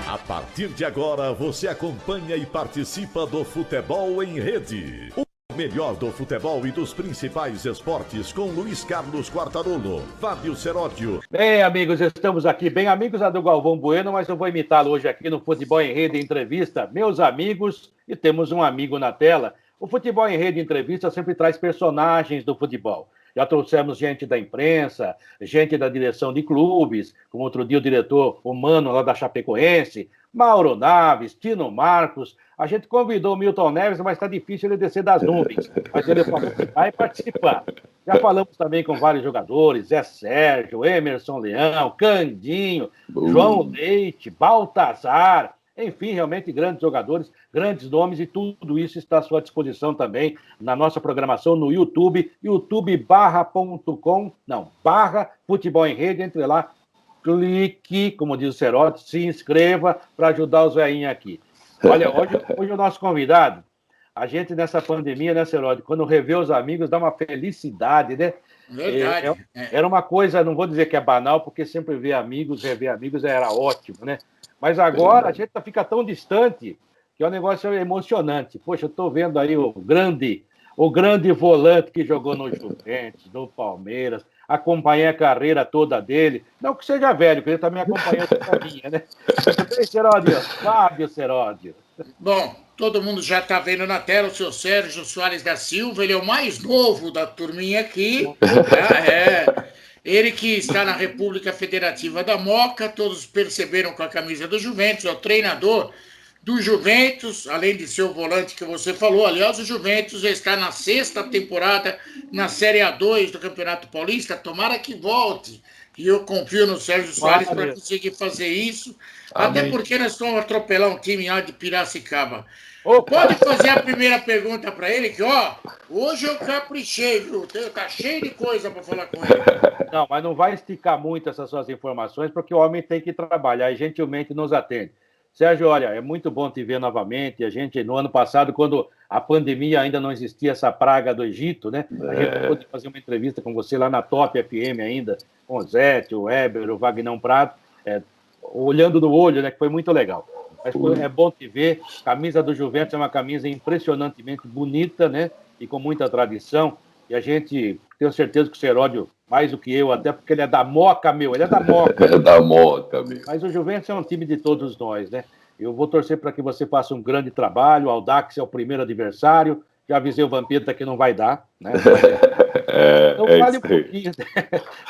A partir de agora, você acompanha e participa do Futebol em Rede. O melhor do futebol e dos principais esportes com Luiz Carlos Quartarolo, Fábio Seródio. Bem, amigos, estamos aqui, bem amigos do Galvão Bueno, mas eu vou imitá-lo hoje aqui no Futebol em Rede Entrevista. Meus amigos, e temos um amigo na tela. O Futebol em Rede Entrevista sempre traz personagens do futebol. Já trouxemos gente da imprensa, gente da direção de clubes, como outro dia o diretor humano lá da Chapecoense, Mauro Naves, Tino Marcos. A gente convidou o Milton Neves, mas está difícil ele descer das nuvens. Mas ele falou que vai participar. Já falamos também com vários jogadores, Zé Sérgio, Emerson Leão, Candinho, João Leite, Baltazar. Enfim, realmente grandes jogadores, grandes nomes, e tudo isso está à sua disposição também na nossa programação no YouTube, barra Futebol em Rede. Entre lá, clique, como diz o Serote, se inscreva para ajudar os velhinhos aqui. Olha, hoje o nosso convidado, a gente nessa pandemia, né, Serote, quando revê os amigos, dá uma felicidade, né? Verdade. Era uma coisa, não vou dizer que é banal, porque sempre ver amigos, rever amigos era ótimo, né? Mas agora a gente fica tão distante que o negócio é emocionante. Poxa, eu estou vendo aí o grande volante que jogou no Juventus, no Palmeiras, acompanhei a carreira toda dele. Não que seja velho, que ele também acompanhou a minha, né? Tudo bem, Seródio? Fábio Seródio. Bom, todo mundo já está vendo na tela o seu Sérgio Soares da Silva, ele é o mais novo da turminha aqui. Ele que está na República Federativa da Moca, todos perceberam com a camisa do Juventus, é o treinador do Juventus, além de ser o volante que você falou. Aliás, o Juventus está na 6ª temporada na Série A2 do Campeonato Paulista, tomara que volte. E eu confio no Sérgio Soares para conseguir fazer isso, até porque nós vamos atropelar um time lá de Piracicaba. Pode fazer a primeira pergunta para ele, que hoje eu caprichei, viu? Tá cheio de coisa para falar com ele. Não, mas não vai esticar muito essas suas informações, porque o homem tem que trabalhar e gentilmente nos atende. Sérgio, olha, é muito bom te ver novamente. A gente, no ano passado, quando a pandemia ainda não existia, essa praga do Egito, né? A gente pôde fazer uma entrevista com você lá na Top FM ainda, com o Zé, o Weber, o Vagnão Prado, olhando no olho, né? Que foi muito legal. Mas é bom te ver. A camisa do Juventus é uma camisa impressionantemente bonita, né? E com muita tradição. E a gente, tenho certeza que o Seródio, mais do que eu, até porque ele é da Moca, meu. Ele é da Moca. É da Moca, meu. Mas o Juventus é um time de todos nós, né? Eu vou torcer para que você faça um grande trabalho. O Audax é o primeiro adversário. Já avisei o Vampeta que não vai dar, né? Então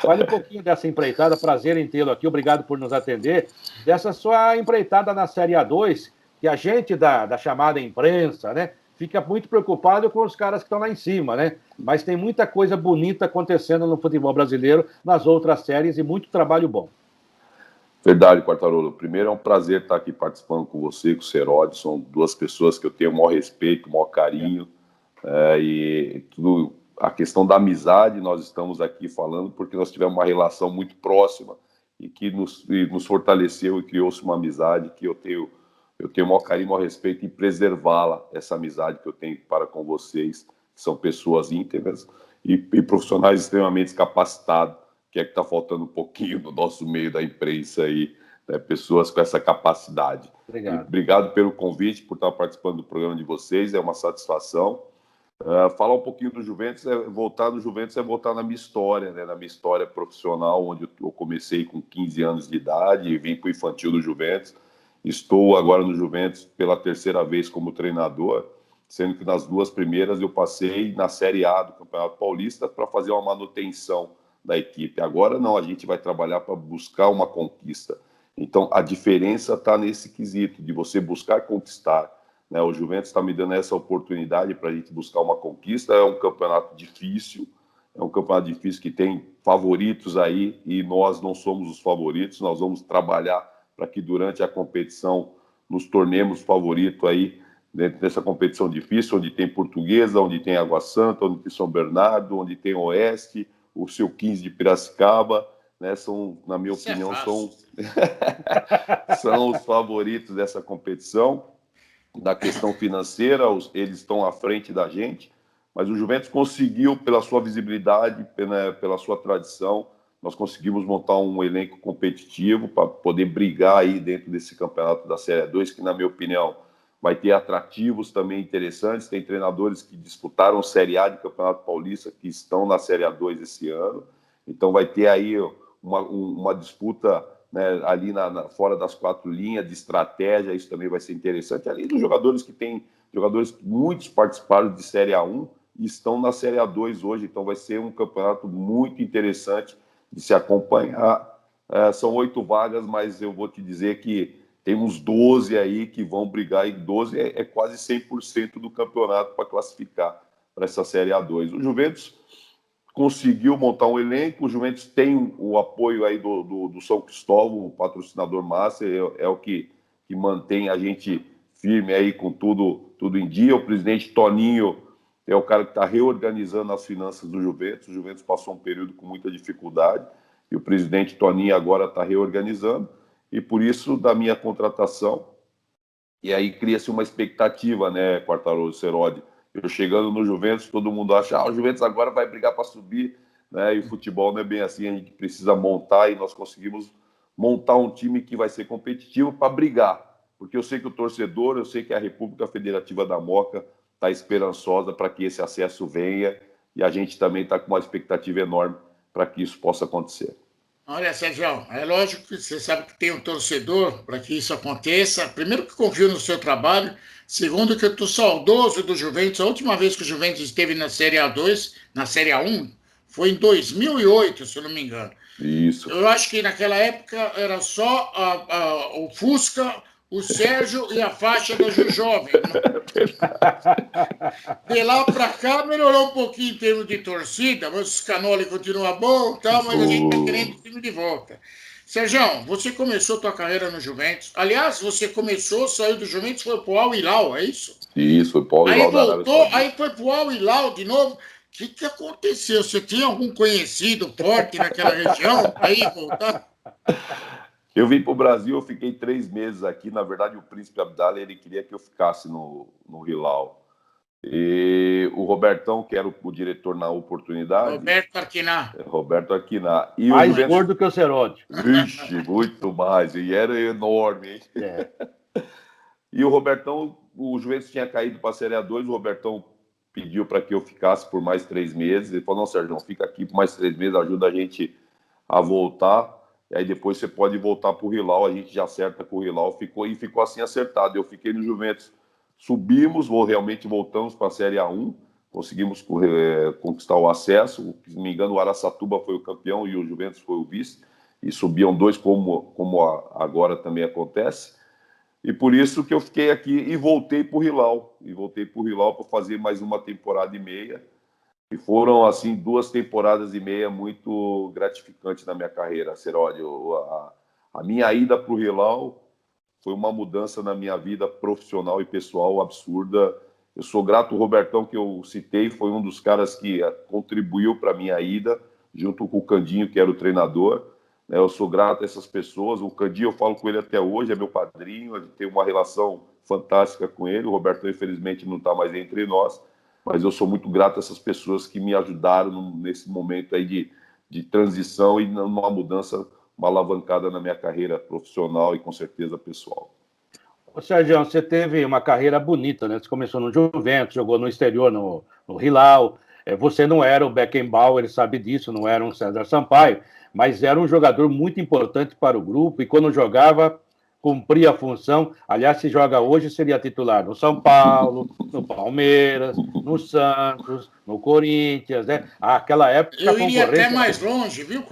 fale um pouquinho dessa empreitada. Prazer em tê-lo aqui. Obrigado por nos atender. Dessa sua empreitada na Série A2, que a gente da chamada imprensa, né, fica muito preocupado com os caras que estão lá em cima, né? Mas tem muita coisa bonita acontecendo no futebol brasileiro, nas outras séries, e muito trabalho bom. Verdade, Quartarolo. Primeiro, é um prazer estar aqui participando com você, com o Seródio. São duas pessoas que eu tenho o maior respeito, o maior carinho. E tudo, a questão da amizade, nós estamos aqui falando porque nós tivemos uma relação muito próxima e que nos fortaleceu e criou-se uma amizade que eu tenho o maior carinho, o maior respeito em preservá-la, essa amizade que eu tenho para com vocês, que são pessoas íntegras e profissionais extremamente capacitados, que é que está faltando um pouquinho no nosso meio da imprensa aí, né? Pessoas com essa capacidade. Obrigado pelo convite, por estar participando do programa de vocês, é uma satisfação. Falar um pouquinho do Juventus, voltar no Juventus é voltar na minha história, né? Na minha história profissional, onde eu comecei com 15 anos de idade e vim para o infantil do Juventus. Estou agora no Juventus pela 3ª vez como treinador, sendo que nas 2 primeiras eu passei na Série A do Campeonato Paulista para fazer uma manutenção da equipe. Agora não, a gente vai trabalhar para buscar uma conquista. Então a diferença está nesse quesito de você buscar conquistar, né? O Juventus está me dando essa oportunidade para a gente buscar uma conquista. É um campeonato difícil, que tem favoritos aí e nós não somos os favoritos. Nós vamos trabalhar para que durante a competição nos tornemos favorito aí dentro dessa competição difícil, onde tem Portuguesa, onde tem Água Santa, onde tem São Bernardo, onde tem Oeste, o seu 15 de Piracicaba, né? São, na minha opinião, são os favoritos dessa competição. Da questão financeira, eles estão à frente da gente, mas o Juventus conseguiu, pela sua visibilidade, pela sua tradição, nós conseguimos montar um elenco competitivo para poder brigar aí dentro desse campeonato da Série 2, que, na minha opinião, vai ter atrativos também interessantes. Tem treinadores que disputaram Série A de Campeonato Paulista, que estão na Série A2 esse ano. Então vai ter aí uma disputa, né, ali fora das 4 linhas, de estratégia. Isso também vai ser interessante. Além dos jogadores muitos participaram de Série A1 e estão na Série A2 hoje. Então vai ser um campeonato muito interessante de se acompanhar. São 8 vagas, mas eu vou te dizer que tem uns 12 aí que vão brigar, e 12 é quase 100% do campeonato para classificar para essa Série A2. O Juventus conseguiu montar um elenco, o Juventus tem o apoio aí do São Cristóvão, o patrocinador master, é o que mantém a gente firme aí com tudo em dia. O presidente Toninho é o cara que está reorganizando as finanças do Juventus. O Juventus passou um período com muita dificuldade e o presidente Toninho agora está reorganizando. E por isso, da minha contratação, e aí cria-se uma expectativa, né, Quartarolo, Serodi? Eu chegando no Juventus, todo mundo acha, o Juventus agora vai brigar para subir, né? E o futebol não é bem assim, a gente precisa montar, e nós conseguimos montar um time que vai ser competitivo para brigar. Porque eu sei que o torcedor, eu sei que a República Federativa da Moca está esperançosa para que esse acesso venha, e a gente também está com uma expectativa enorme para que isso possa acontecer. Olha, Sérgio, é lógico que você sabe que tem um torcedor para que isso aconteça. Primeiro, que confio no seu trabalho. Segundo, que eu estou saudoso do Juventus. A última vez que o Juventus esteve na Série A2, na Série A1, foi em 2008, se eu não me engano. Isso. Eu acho que naquela época era só o Fusca, o Sérgio e a faixa da Jujovem. De lá para cá melhorou um pouquinho em termos de torcida, mas o Scanoli continua bom, tal, mas a gente está querendo o time de volta. Sérgio, você começou sua carreira no Juventus. Aliás, você saiu do Juventus, foi para o Al Hilal, é isso? Isso, foi para o Al Hilal. Aí voltou, aí foi para o Al Hilal de novo. O que aconteceu? Você tinha algum conhecido forte naquela região? Aí voltar? Eu vim para o Brasil, eu fiquei 3 meses aqui. Na verdade, o príncipe Abdallah, ele queria que eu ficasse no Hilal. E o Robertão, que era o diretor na oportunidade... Roberto Arquiná. E mais gordo que o Serodi. Vixe, muito mais. E era enorme, hein? É. E o Robertão, o Juventus tinha caído para a Série A2, o Robertão pediu para que eu ficasse por mais 3 meses. Ele falou, não, Sérgio, fica aqui por mais 3 meses, ajuda a gente a voltar. E aí depois você pode voltar para o Hilal, a gente já acerta com o Hilal. Ficou assim acertado. Eu fiquei no Juventus, subimos, realmente voltamos para a Série A1, conseguimos conquistar o acesso. Se não me engano, o Araçatuba foi o campeão e o Juventus foi o vice. E subiam 2, como agora também acontece. E por isso que eu fiquei aqui e voltei para o Hilal. E voltei para o Hilal para fazer mais uma temporada e meia. E foram, assim, 2 temporadas e meia muito gratificantes na minha carreira, Seroli. A minha ida para o Hilal foi uma mudança na minha vida profissional e pessoal absurda. Eu sou grato ao Robertão, que eu citei, foi um dos caras que contribuiu para a minha ida, junto com o Candinho, que era o treinador. Eu sou grato a essas pessoas. O Candinho, eu falo com ele até hoje, é meu padrinho, a gente tem uma relação fantástica com ele. O Robertão, infelizmente, não está mais entre nós. Mas eu sou muito grato a essas pessoas que me ajudaram nesse momento aí de transição e numa mudança, uma alavancada na minha carreira profissional e, com certeza, pessoal. Ô, Sérgio, você teve uma carreira bonita, né? Você começou no Juventus, jogou no exterior, no Hilal. Você não era o Beckenbauer, ele sabe disso, não era um César Sampaio, mas era um jogador muito importante para o grupo e, quando jogava, cumpria a função. Aliás, se joga hoje, seria titular no São Paulo, no Palmeiras, no Santos, no Corinthians, né? Aquela época... Eu iria até mais longe, viu?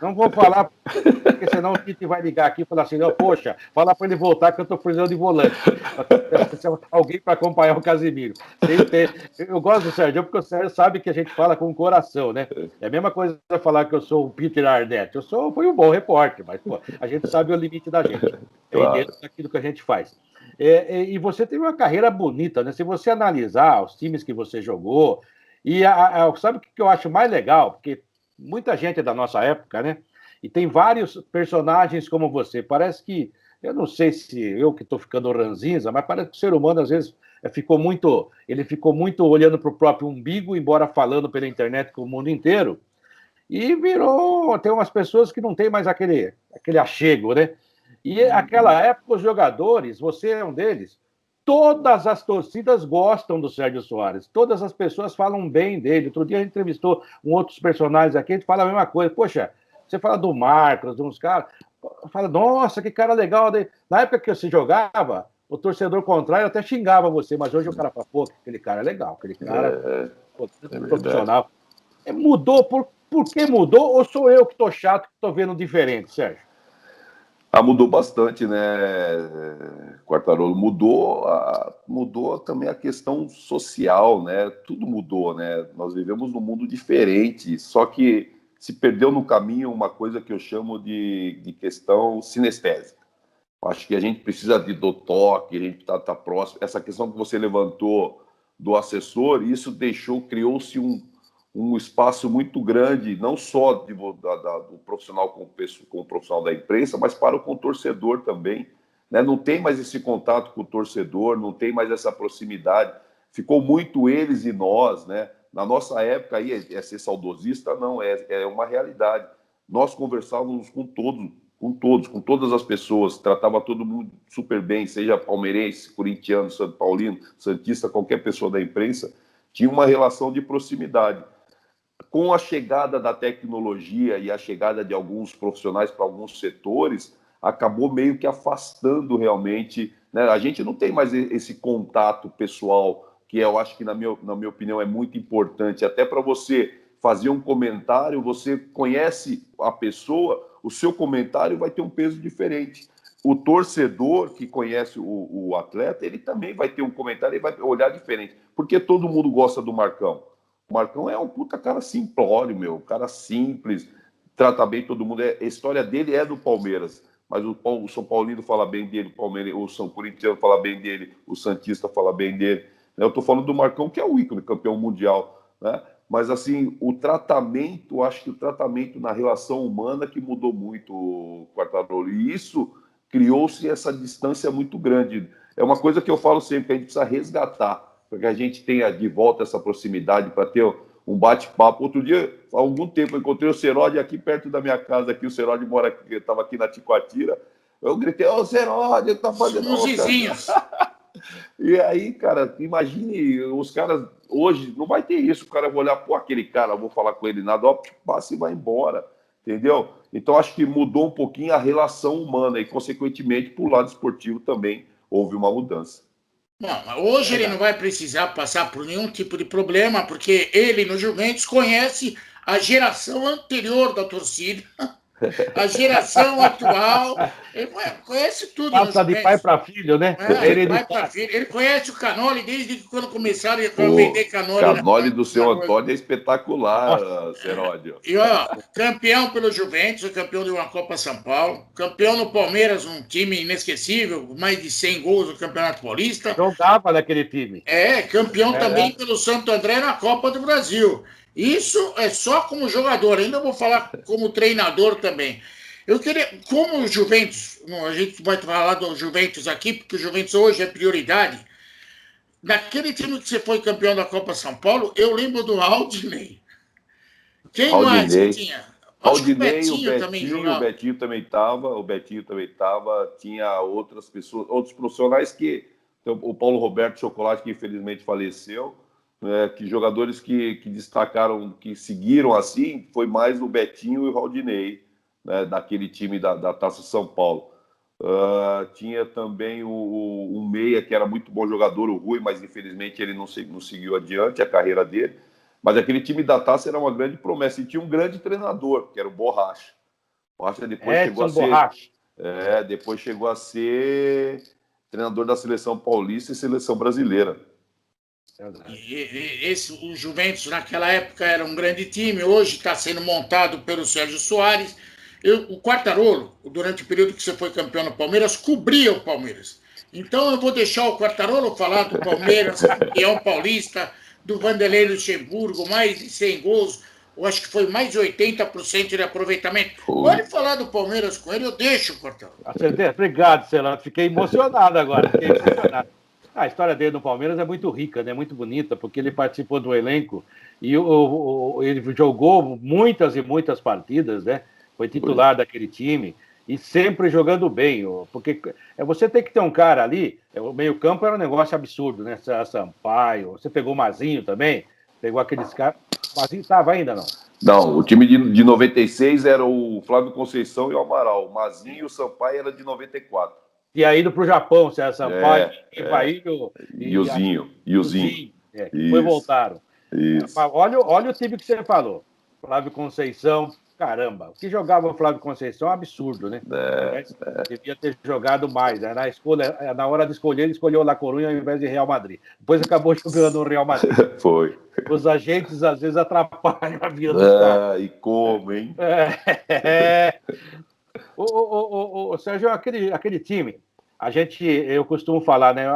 Não vou falar, porque senão o Tite vai ligar aqui e falar assim, poxa, fala para ele voltar que eu estou precisando de volante. Alguém para acompanhar o Casimiro. Eu gosto do Sérgio, porque o Sérgio sabe que a gente fala com o coração, né? É a mesma coisa falar que eu sou o Peter Arnett. Fui um bom repórter, mas pô, a gente sabe o limite da gente. Dentro daquilo que a gente faz. E você teve uma carreira bonita, né? Se você analisar os times que você jogou, sabe o que eu acho mais legal? Porque muita gente é da nossa época, né? E tem vários personagens como você. Parece que, eu não sei se eu que estou ficando ranzinza, mas parece que o ser humano, às vezes, ficou muito olhando para o próprio umbigo, embora falando pela internet com o mundo inteiro. E virou, tem umas pessoas que não tem mais aquele achego, né? E naquela época, os jogadores, você é um deles, todas as torcidas gostam do Sérgio Soares, todas as pessoas falam bem dele. Outro dia a gente entrevistou outros personagens aqui, a gente fala a mesma coisa. Poxa, você fala do Marcos, de uns caras, fala, nossa, que cara legal. Na época que você jogava, o torcedor contrário até xingava você, mas hoje o cara fala, pô, aquele cara é legal, aquele cara profissional. Mudou, por que mudou? Ou sou eu que tô chato, que tô vendo diferente, Sérgio? Mudou bastante, né, Quartarolo? Mudou também a questão social, né? Tudo mudou, né? Nós vivemos num mundo diferente, só que se perdeu no caminho uma coisa que eu chamo de questão sinestésica. Acho que a gente precisa do toque, a gente tá próximo. Essa questão que você levantou do assessor, isso criou-se um espaço muito grande, não só do profissional com o profissional da imprensa, mas para o torcedor também. Né? Não tem mais esse contato com o torcedor, não tem mais essa proximidade. Ficou muito eles e nós, né? Na nossa época, aí é ser saudosista, não, é uma realidade. Nós conversávamos com todas as pessoas, tratava todo mundo super bem, seja palmeirense, corintiano, São Paulino, santista, qualquer pessoa da imprensa, tinha uma relação de proximidade. Com a chegada da tecnologia e a chegada de alguns profissionais para alguns setores, acabou meio que afastando realmente, né? A gente não tem mais esse contato pessoal, que eu acho que, na minha opinião, é muito importante. Até para você fazer um comentário, você conhece a pessoa, o seu comentário vai ter um peso diferente. O torcedor que conhece o atleta, ele também vai ter um comentário e vai olhar diferente. Porque todo mundo gosta do Marcão. O Marcão é um puta cara simplório, meu. Cara simples, trata bem todo mundo. A história dele é do Palmeiras, mas o São Paulino fala bem dele, o São Corintiano fala bem dele, o Santista fala bem dele. Eu tô falando do Marcão, que é o ícone, campeão mundial, né? Mas, assim, acho que o tratamento na relação humana que mudou muito, Quartarolo. E isso criou-se essa distância muito grande. É uma coisa que eu falo sempre, que a gente precisa resgatar, para que a gente tenha de volta essa proximidade, para ter um bate-papo. Outro dia, há algum tempo, eu encontrei o Seródio aqui perto da minha casa, aqui, o Seródio mora aqui, eu estava aqui na Ticoatira, eu gritei, ô Seródio, tá fazendo... Os vizinhos. E aí, cara, imagine, os caras, hoje, não vai ter isso, o cara vai olhar, pô, aquele cara, eu vou falar com ele nada, ó, passa e vai embora, entendeu? Então, acho que mudou um pouquinho a relação humana e, consequentemente, pro lado esportivo também houve uma mudança. Não, hoje ele não vai precisar passar por nenhum tipo de problema, porque ele, no Juventus, conhece a geração anterior da torcida, a geração atual, ele conhece tudo. Passa de pai para filho, né? Pai para filho. Ele conhece o Canoli desde que quando começaram a vender Canoli. Canoli do seu Antônio é espetacular, Seródio. E ó, campeão pelo Juventus, campeão de uma Copa São Paulo, campeão no Palmeiras, um time inesquecível, mais de 100 gols no Campeonato Paulista. Jogava naquele time. Campeão também pelo Santo André na Copa do Brasil. Isso é só como jogador, ainda vou falar como treinador também. Eu queria, como o Juventus, a gente vai falar do Juventus aqui, porque o Juventus hoje é prioridade. Naquele time que você foi campeão da Copa São Paulo, eu lembro do Aldinei. Quem mais que tinha? Aldinei, o Betinho também estava, tinha outras pessoas, outros profissionais que, então, o Paulo Roberto Chocolate, que infelizmente faleceu, que jogadores que destacaram, que seguiram assim, foi mais o Betinho e o Aldinei, né, daquele time da Taça São Paulo. Tinha também um meia que era muito bom jogador, o Rui, mas infelizmente ele não seguiu adiante a carreira dele. Mas aquele time da Taça era uma grande promessa. E tinha um grande treinador, que era o Borracha. O Borracha depois chegou a ser treinador da Seleção Paulista e Seleção Brasileira. O Juventus naquela época era um grande time, hoje está sendo montado pelo Sérgio Soares. O Quartarolo, durante o período que você foi campeão no Palmeiras, cobria o Palmeiras. Então eu vou deixar o Quartarolo falar do Palmeiras, campeão paulista, do Vanderlei Luxemburgo, mais de 100 gols, eu acho que foi mais de 80% de aproveitamento. Pode falar do Palmeiras com ele, eu deixo, Quartarolo. Obrigado, Celano, fiquei emocionado agora, A história dele no Palmeiras é muito rica, né? Muito bonita, porque ele participou do elenco e ele jogou muitas e muitas partidas, né? Foi titular daquele time e sempre jogando bem. Porque você tem que ter um cara ali, o meio-campo era um negócio absurdo, né? Sampaio, você pegou o Mazinho também, pegou aqueles caras. O Mazinho estava ainda, não? Não, o time de 96 era o Flávio Conceição e o Amaral. O Mazinho e o Sampaio era de 94. Tinha ido para o Japão, César Sampaio, E o Zinho. que depois voltaram. Isso. Mas olha o time que você falou. Flávio Conceição, caramba. O que jogava o Flávio Conceição é um absurdo, né? Devia ter jogado mais. Né? Na hora de escolher, ele escolheu o La Coruña ao invés de Real Madrid. Depois acabou jogando o Real Madrid. Foi. Os agentes, às vezes, atrapalham a vida dos caras. E como, hein? Sérgio, aquele time, eu costumo falar, né?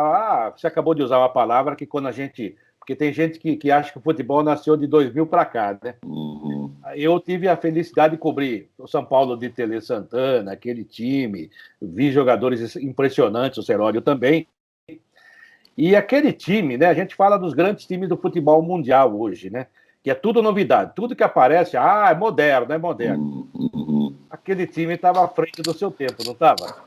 Você acabou de usar uma palavra que quando a gente... Porque tem gente que acha que o futebol nasceu de 2000 para cá, né? Uhum. Eu tive a felicidade de cobrir o São Paulo de Tele Santana, aquele time, vi jogadores impressionantes, o Seródio também. E aquele time, né? A gente fala dos grandes times do futebol mundial hoje, né? Que é tudo novidade, tudo que aparece, é moderno, é moderno. Uhum. Aquele time estava à frente do seu tempo, não estava?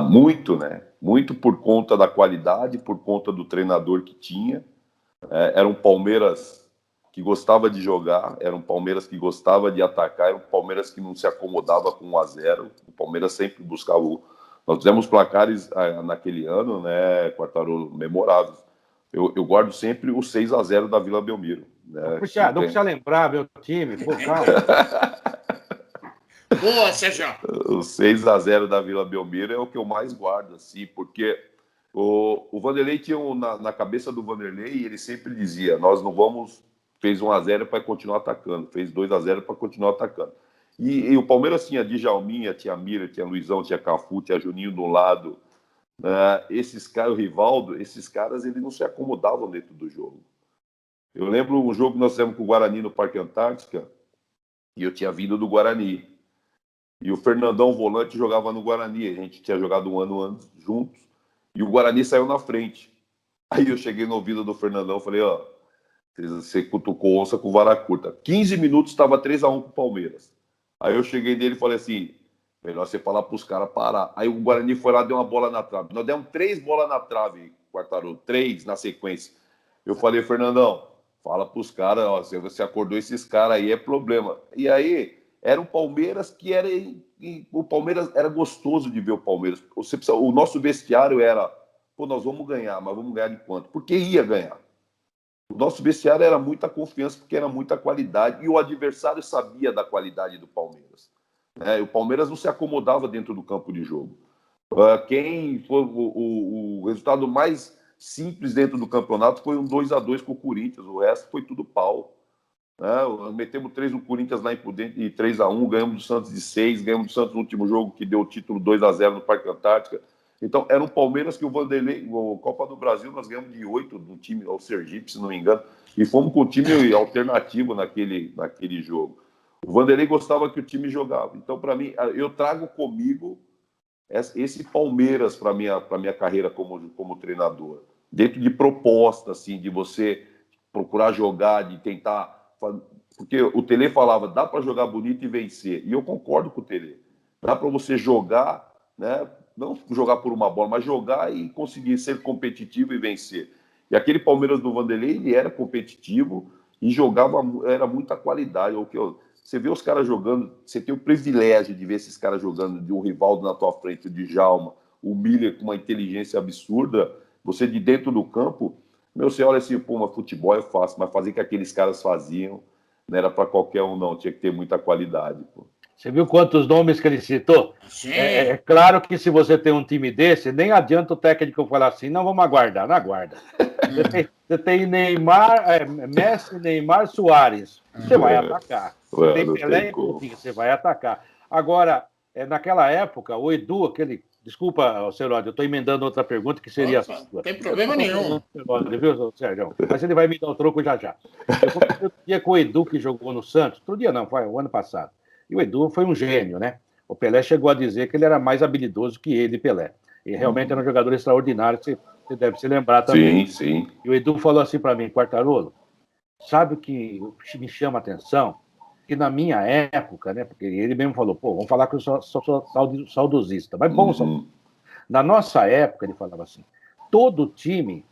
Muito, né? Muito por conta da qualidade, por conta do treinador que tinha. Era um Palmeiras que gostava de jogar, era um Palmeiras que gostava de atacar, era um Palmeiras que não se acomodava com 1-0. O Palmeiras sempre buscava Nós fizemos placares naquele ano, né, Quartarolo, memoráveis. Eu guardo sempre o 6-0 da Vila Belmiro. Né, não precisa lembrar, meu time, pô, calma. Boa, Sérgio. O 6-0 da Vila Belmiro é o que eu mais guardo, assim, porque o Vanderlei tinha na cabeça do Vanderlei, ele sempre dizia, nós não vamos, fez 1-0 para continuar atacando, fez 2-0 para continuar atacando. E o Palmeiras tinha Djalminha, tinha Mira, tinha Luizão, tinha Cafu, tinha Juninho do lado. Esses caras, o Rivaldo, esses caras, eles não se acomodavam dentro do jogo. Eu lembro um jogo que nós fizemos com o Guarani no Parque Antártica, e eu tinha vindo do Guarani. E o Fernandão, volante, jogava no Guarani. A gente tinha jogado um ano antes, juntos. E o Guarani saiu na frente. Aí eu cheguei no ouvido do Fernandão, falei, você cutucou onça com vara curta. 15 minutos, estava 3-1 pro Palmeiras. Aí eu cheguei nele e falei assim, melhor você falar pros caras parar. Aí o Guarani foi lá e deu uma bola na trave. Nós demos 3 bolas na trave, Quartarolo, 3 na sequência. Eu falei, Fernandão, fala pros caras, se você acordou esses caras aí, é problema. E aí, era um Palmeiras que era... O Palmeiras era gostoso de ver o Palmeiras. O nosso vestiário era, nós vamos ganhar, mas vamos ganhar de quanto? Porque ia ganhar. O nosso vestiário era muita confiança, porque era muita qualidade, e o adversário sabia da qualidade do Palmeiras. O Palmeiras não se acomodava dentro do campo de jogo. Quem foi o resultado mais simples dentro do campeonato foi um 2-2 com o Corinthians, o resto foi tudo pau. Metemos 3 no Corinthians lá Imprudente e 3-1, ganhamos do Santos de 6, ganhamos do Santos no último jogo que deu o título 2-0 no Parque Antártica. Então, era um Palmeiras que o Vanderlei, a Copa do Brasil, nós ganhamos de 8 no time, ao Sergipe, se não me engano, e fomos com o time alternativo naquele jogo. O Vanderlei gostava que o time jogava. Então, para mim, eu trago comigo esse Palmeiras para minha carreira como treinador. Dentro de proposta, assim, de você procurar jogar, de tentar... Porque o Tele falava, dá para jogar bonito e vencer. E eu concordo com o Tele. Dá para você jogar, né? Não jogar por uma bola, mas jogar e conseguir ser competitivo e vencer. E aquele Palmeiras do Vanderlei, ele era competitivo e jogava, era muita qualidade. Você vê os caras jogando, você tem o privilégio de ver esses caras jogando, de um Rivaldo na tua frente, o Djalma, o Miller com uma inteligência absurda, você de dentro do campo, você olha assim, mas futebol é fácil, mas fazer o que aqueles caras faziam não era para qualquer um, não, tinha que ter muita qualidade. Você viu quantos nomes que ele citou? Sim. É claro que se você tem um time desse, nem adianta o técnico falar assim, não, vamos aguardar, não aguarda. Você tem Neymar, Messi, Neymar, Suárez, você vai atacar. Você tem Pelé e Coutinho, você vai atacar. Agora, naquela época, o Edu, desculpa, Seródio, eu estou emendando outra pergunta que seria... Não tem problema nenhum. Viu, Sérgio? Mas ele vai me dar o troco já. Eu conversei outro dia com o Edu, que jogou no Santos. Outro dia não, foi o ano passado. E o Edu foi um gênio, né? O Pelé chegou a dizer que ele era mais habilidoso que ele, Pelé. E realmente era um jogador extraordinário. Você deve se lembrar também. Sim, sim. E o Edu falou assim para mim, Quartarolo, sabe o que me chama a atenção? Que na minha época, né? Porque ele mesmo falou, pô, vamos falar que eu sou saudosista. Mas bom, na nossa época, ele falava assim, todo time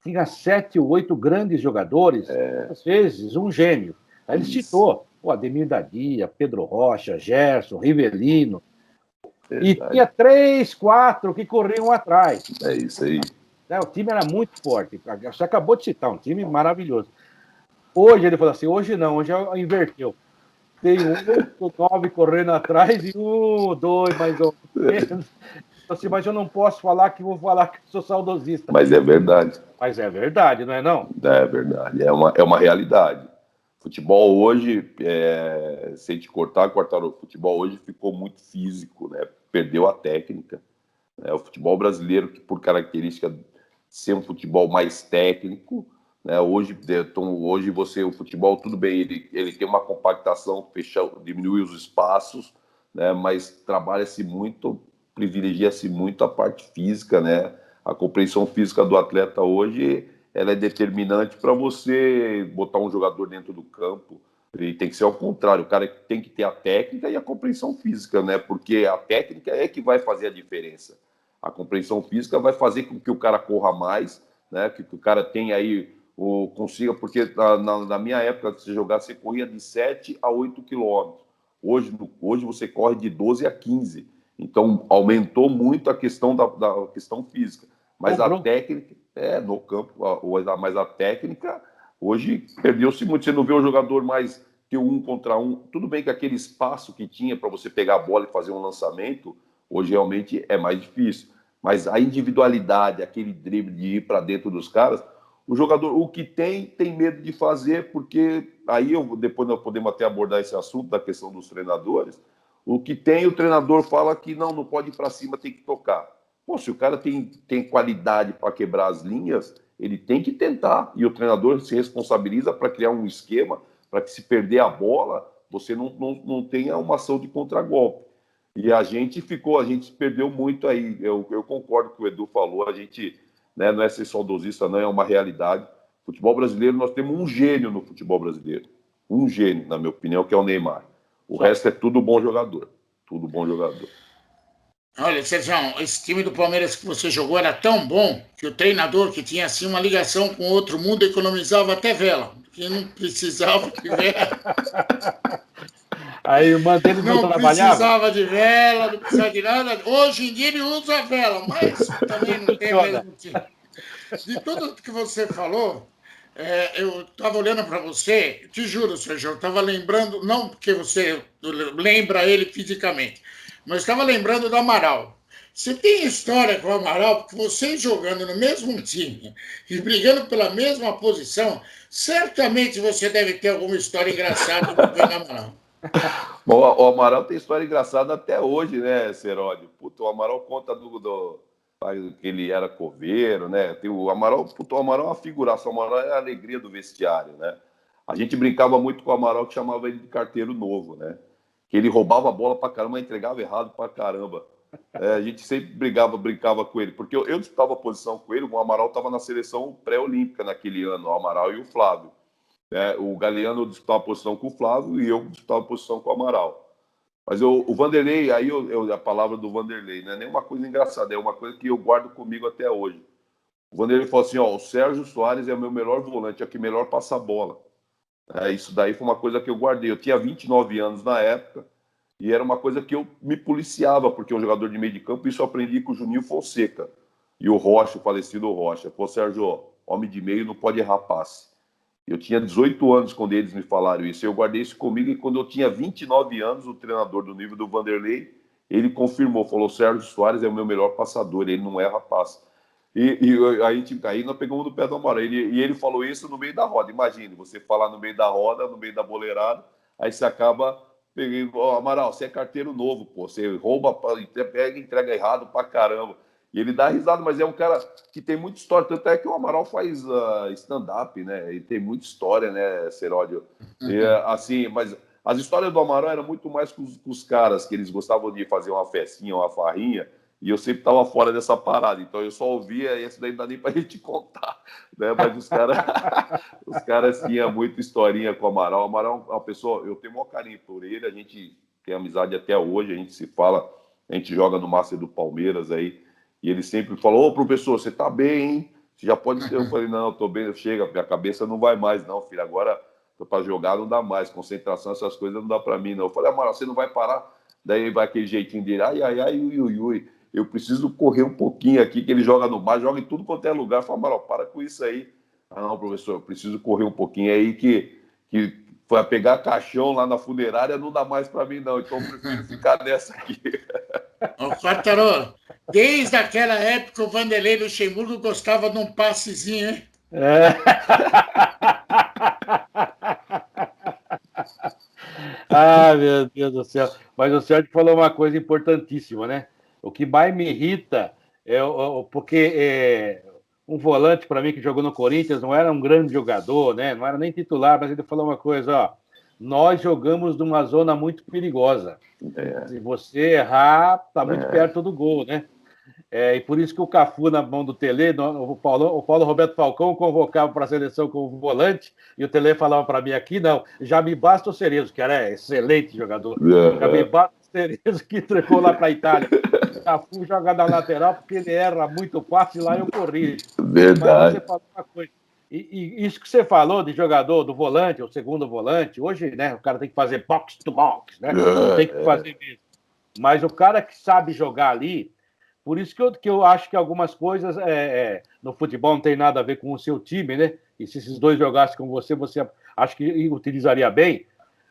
tinha 7 ou 8 grandes jogadores, às vezes um gênio. Aí ele citou o Ademir da Guia, Pedro Rocha, Gerson, Rivelino. E tinha 3, 4 que corriam atrás. É isso aí. O time era muito forte. Você acabou de citar, um time maravilhoso. Hoje ele falou assim, hoje não, hoje inverteu. Tem 8, 9 correndo atrás e 1, 2, mais ou menos. Assim, mas eu não posso falar que vou falar que sou saudosista. Mas é verdade. Mas é verdade, não é não? É verdade. É uma realidade. Futebol hoje, sem te cortar, o futebol hoje ficou muito físico, né? Perdeu a técnica. O futebol brasileiro, que por característica ser um futebol mais técnico, né? Hoje o futebol, tudo bem, ele tem uma compactação, diminui os espaços, né? Mas trabalha-se muito, privilegia-se muito a parte física, né? A compreensão física do atleta hoje, ela é determinante para você botar um jogador dentro do campo. E tem que ser ao contrário, o cara tem que ter a técnica e a compreensão física, né? Porque a técnica é que vai fazer a diferença. A compreensão física vai fazer com que o cara corra mais, né? Que o cara tenha aí, consiga, porque na minha época, se jogar, você corria de 7 a 8 quilômetros. Hoje você corre de 12 a 15. Então, aumentou muito a questão da questão física. Mas a técnica, no campo, mas a técnica, hoje, perdeu-se muito. Você não vê o jogador mais ter 1 contra 1. Tudo bem que aquele espaço que tinha para você pegar a bola e fazer um lançamento, hoje realmente é mais difícil. Mas a individualidade, aquele drible de ir para dentro dos caras, o jogador, o que tem medo de fazer, porque aí depois nós podemos até abordar esse assunto da questão dos treinadores. O treinador fala que não pode ir para cima, tem que tocar. Pô, se o cara tem qualidade para quebrar as linhas, ele tem que tentar. E o treinador se responsabiliza para criar um esquema para que, se perder a bola, você não tenha uma ação de contragolpe. E a gente perdeu muito aí. Eu concordo com o que o Edu falou. A gente, né, não é ser saudosista, não, é uma realidade. Futebol brasileiro, nós temos um gênio no futebol brasileiro. Um gênio, na minha opinião, que é o Neymar. O resto é tudo bom jogador. Tudo bom jogador. Olha, Sérgio, esse time do Palmeiras que você jogou era tão bom que o treinador, que tinha assim uma ligação com outro mundo, economizava até vela, porque não precisava de vela. A irmã dele não trabalhava? Precisava de vela, não precisava de nada. Hoje em dia ele usa vela, mas também não tem o mesmo tipo. De tudo que você falou, eu estava olhando para você, te juro, Sérgio, eu estava lembrando, não porque você lembra ele fisicamente, mas estava lembrando do Amaral. Você tem história com o Amaral, porque vocês jogando no mesmo time e brigando pela mesma posição, certamente você deve ter alguma história engraçada com o Amaral. Bom, o Amaral tem história engraçada até hoje, né, Seródio? Puta, o Amaral conta que ele era coveiro, né? O Amaral é uma figuração, o Amaral é a alegria do vestiário, né? A gente brincava muito com o Amaral, que chamava ele de carteiro novo, né? Que ele roubava a bola pra caramba, entregava errado pra caramba. A gente sempre brincava com ele, porque eu disputava a posição com ele. O Amaral estava na seleção pré-olímpica naquele ano, o Amaral e o Flávio. O Galeano disputava a posição com o Flávio e eu disputava a posição com o Amaral. Mas o Vanderlei, aí a palavra do Vanderlei, não é nenhuma coisa engraçada, é uma coisa que eu guardo comigo até hoje. O Vanderlei falou assim, o Sérgio Soares é o meu melhor volante, é o que melhor passa a bola. Isso daí foi uma coisa que eu guardei. Eu tinha 29 anos na época e era uma coisa que eu me policiava, porque um jogador de meio de campo, isso eu aprendi com o Juninho Fonseca e o Rocha, o falecido Rocha. Pô, Sérgio, homem de meio não pode errar passe. Eu tinha 18 anos quando eles me falaram isso. Eu guardei isso comigo e quando eu tinha 29 anos, o treinador do nível do Vanderlei, ele confirmou, falou, Sérgio Soares é o meu melhor passador, ele não erra passe. Aí nós pegamos no pé do Amaral. E ele falou isso no meio da roda. Imagine, você falar no meio da roda, no meio da boleirada, aí você acaba pegando, Amaral, você é carteiro novo, pô, você rouba, pega e entrega errado pra caramba. E ele dá risada, mas é um cara que tem muita história. Tanto é que o Amaral faz stand-up, né? Ele tem muita história, né, Seródio? Assim, mas as histórias do Amaral eram muito mais com os caras, que eles gostavam de fazer uma festinha, uma farrinha. e eu sempre estava fora dessa parada, então eu só ouvia, e isso daí não dá nem para a gente contar, né? Mas os caras tinham muita historinha com o Amaral. O Amaral é uma pessoa, eu tenho o maior carinho por ele, a gente tem amizade até hoje, a gente se fala, a gente joga no Master do Palmeiras aí, e ele sempre falou: ô professor, você tá bem, hein? Você já pode ter. Eu falei: não, eu tô bem, chega, minha cabeça não vai mais, não, filho, agora para jogar não dá mais, concentração, essas coisas não dá para mim, não. Eu falei: Amaral, você não vai parar? Daí vai aquele jeitinho dele: ai, ai, ai, ui, ui, ui, eu preciso correr um pouquinho aqui, que ele joga no mar, joga em tudo quanto é lugar. Eu falei: Amaral, para com isso aí. Ah, não, professor, eu preciso correr um pouquinho aí, que vai pegar caixão lá na funerária, não dá mais para mim, não, então eu prefiro ficar nessa aqui. Ô, Quartarolo, desde aquela época o Vanderlei Luxemburgo gostava de um passezinho, hein? Ah, meu Deus do céu. Mas o Sérgio falou uma coisa importantíssima, né? O que mais me irrita porque um volante para mim que jogou no Corinthians não era um grande jogador, né? Não era nem titular, mas ele falou uma coisa, ó: nós jogamos numa zona muito perigosa. Se você errar, tá muito perto do gol, né? E por isso que o Cafu, na mão do Tele, o Paulo Roberto Falcão convocava para a seleção como volante, e o Tele falava para mim aqui: não, já me basta o Cerezo, que era excelente jogador, já me basta o Cerezo, que entregou lá para a Itália. O Cafu joga na lateral porque ele erra muito passe lá e eu corrijo. Verdade. Mas você falou uma coisa. E isso que você falou de jogador, do volante, ou segundo volante, hoje, né, o cara tem que fazer box to box, né? Não tem que fazer mesmo. Mas o cara que sabe jogar ali. Por isso que eu acho que algumas coisas no futebol não tem nada a ver com o seu time, né? E se esses dois jogassem com você acho que utilizaria bem.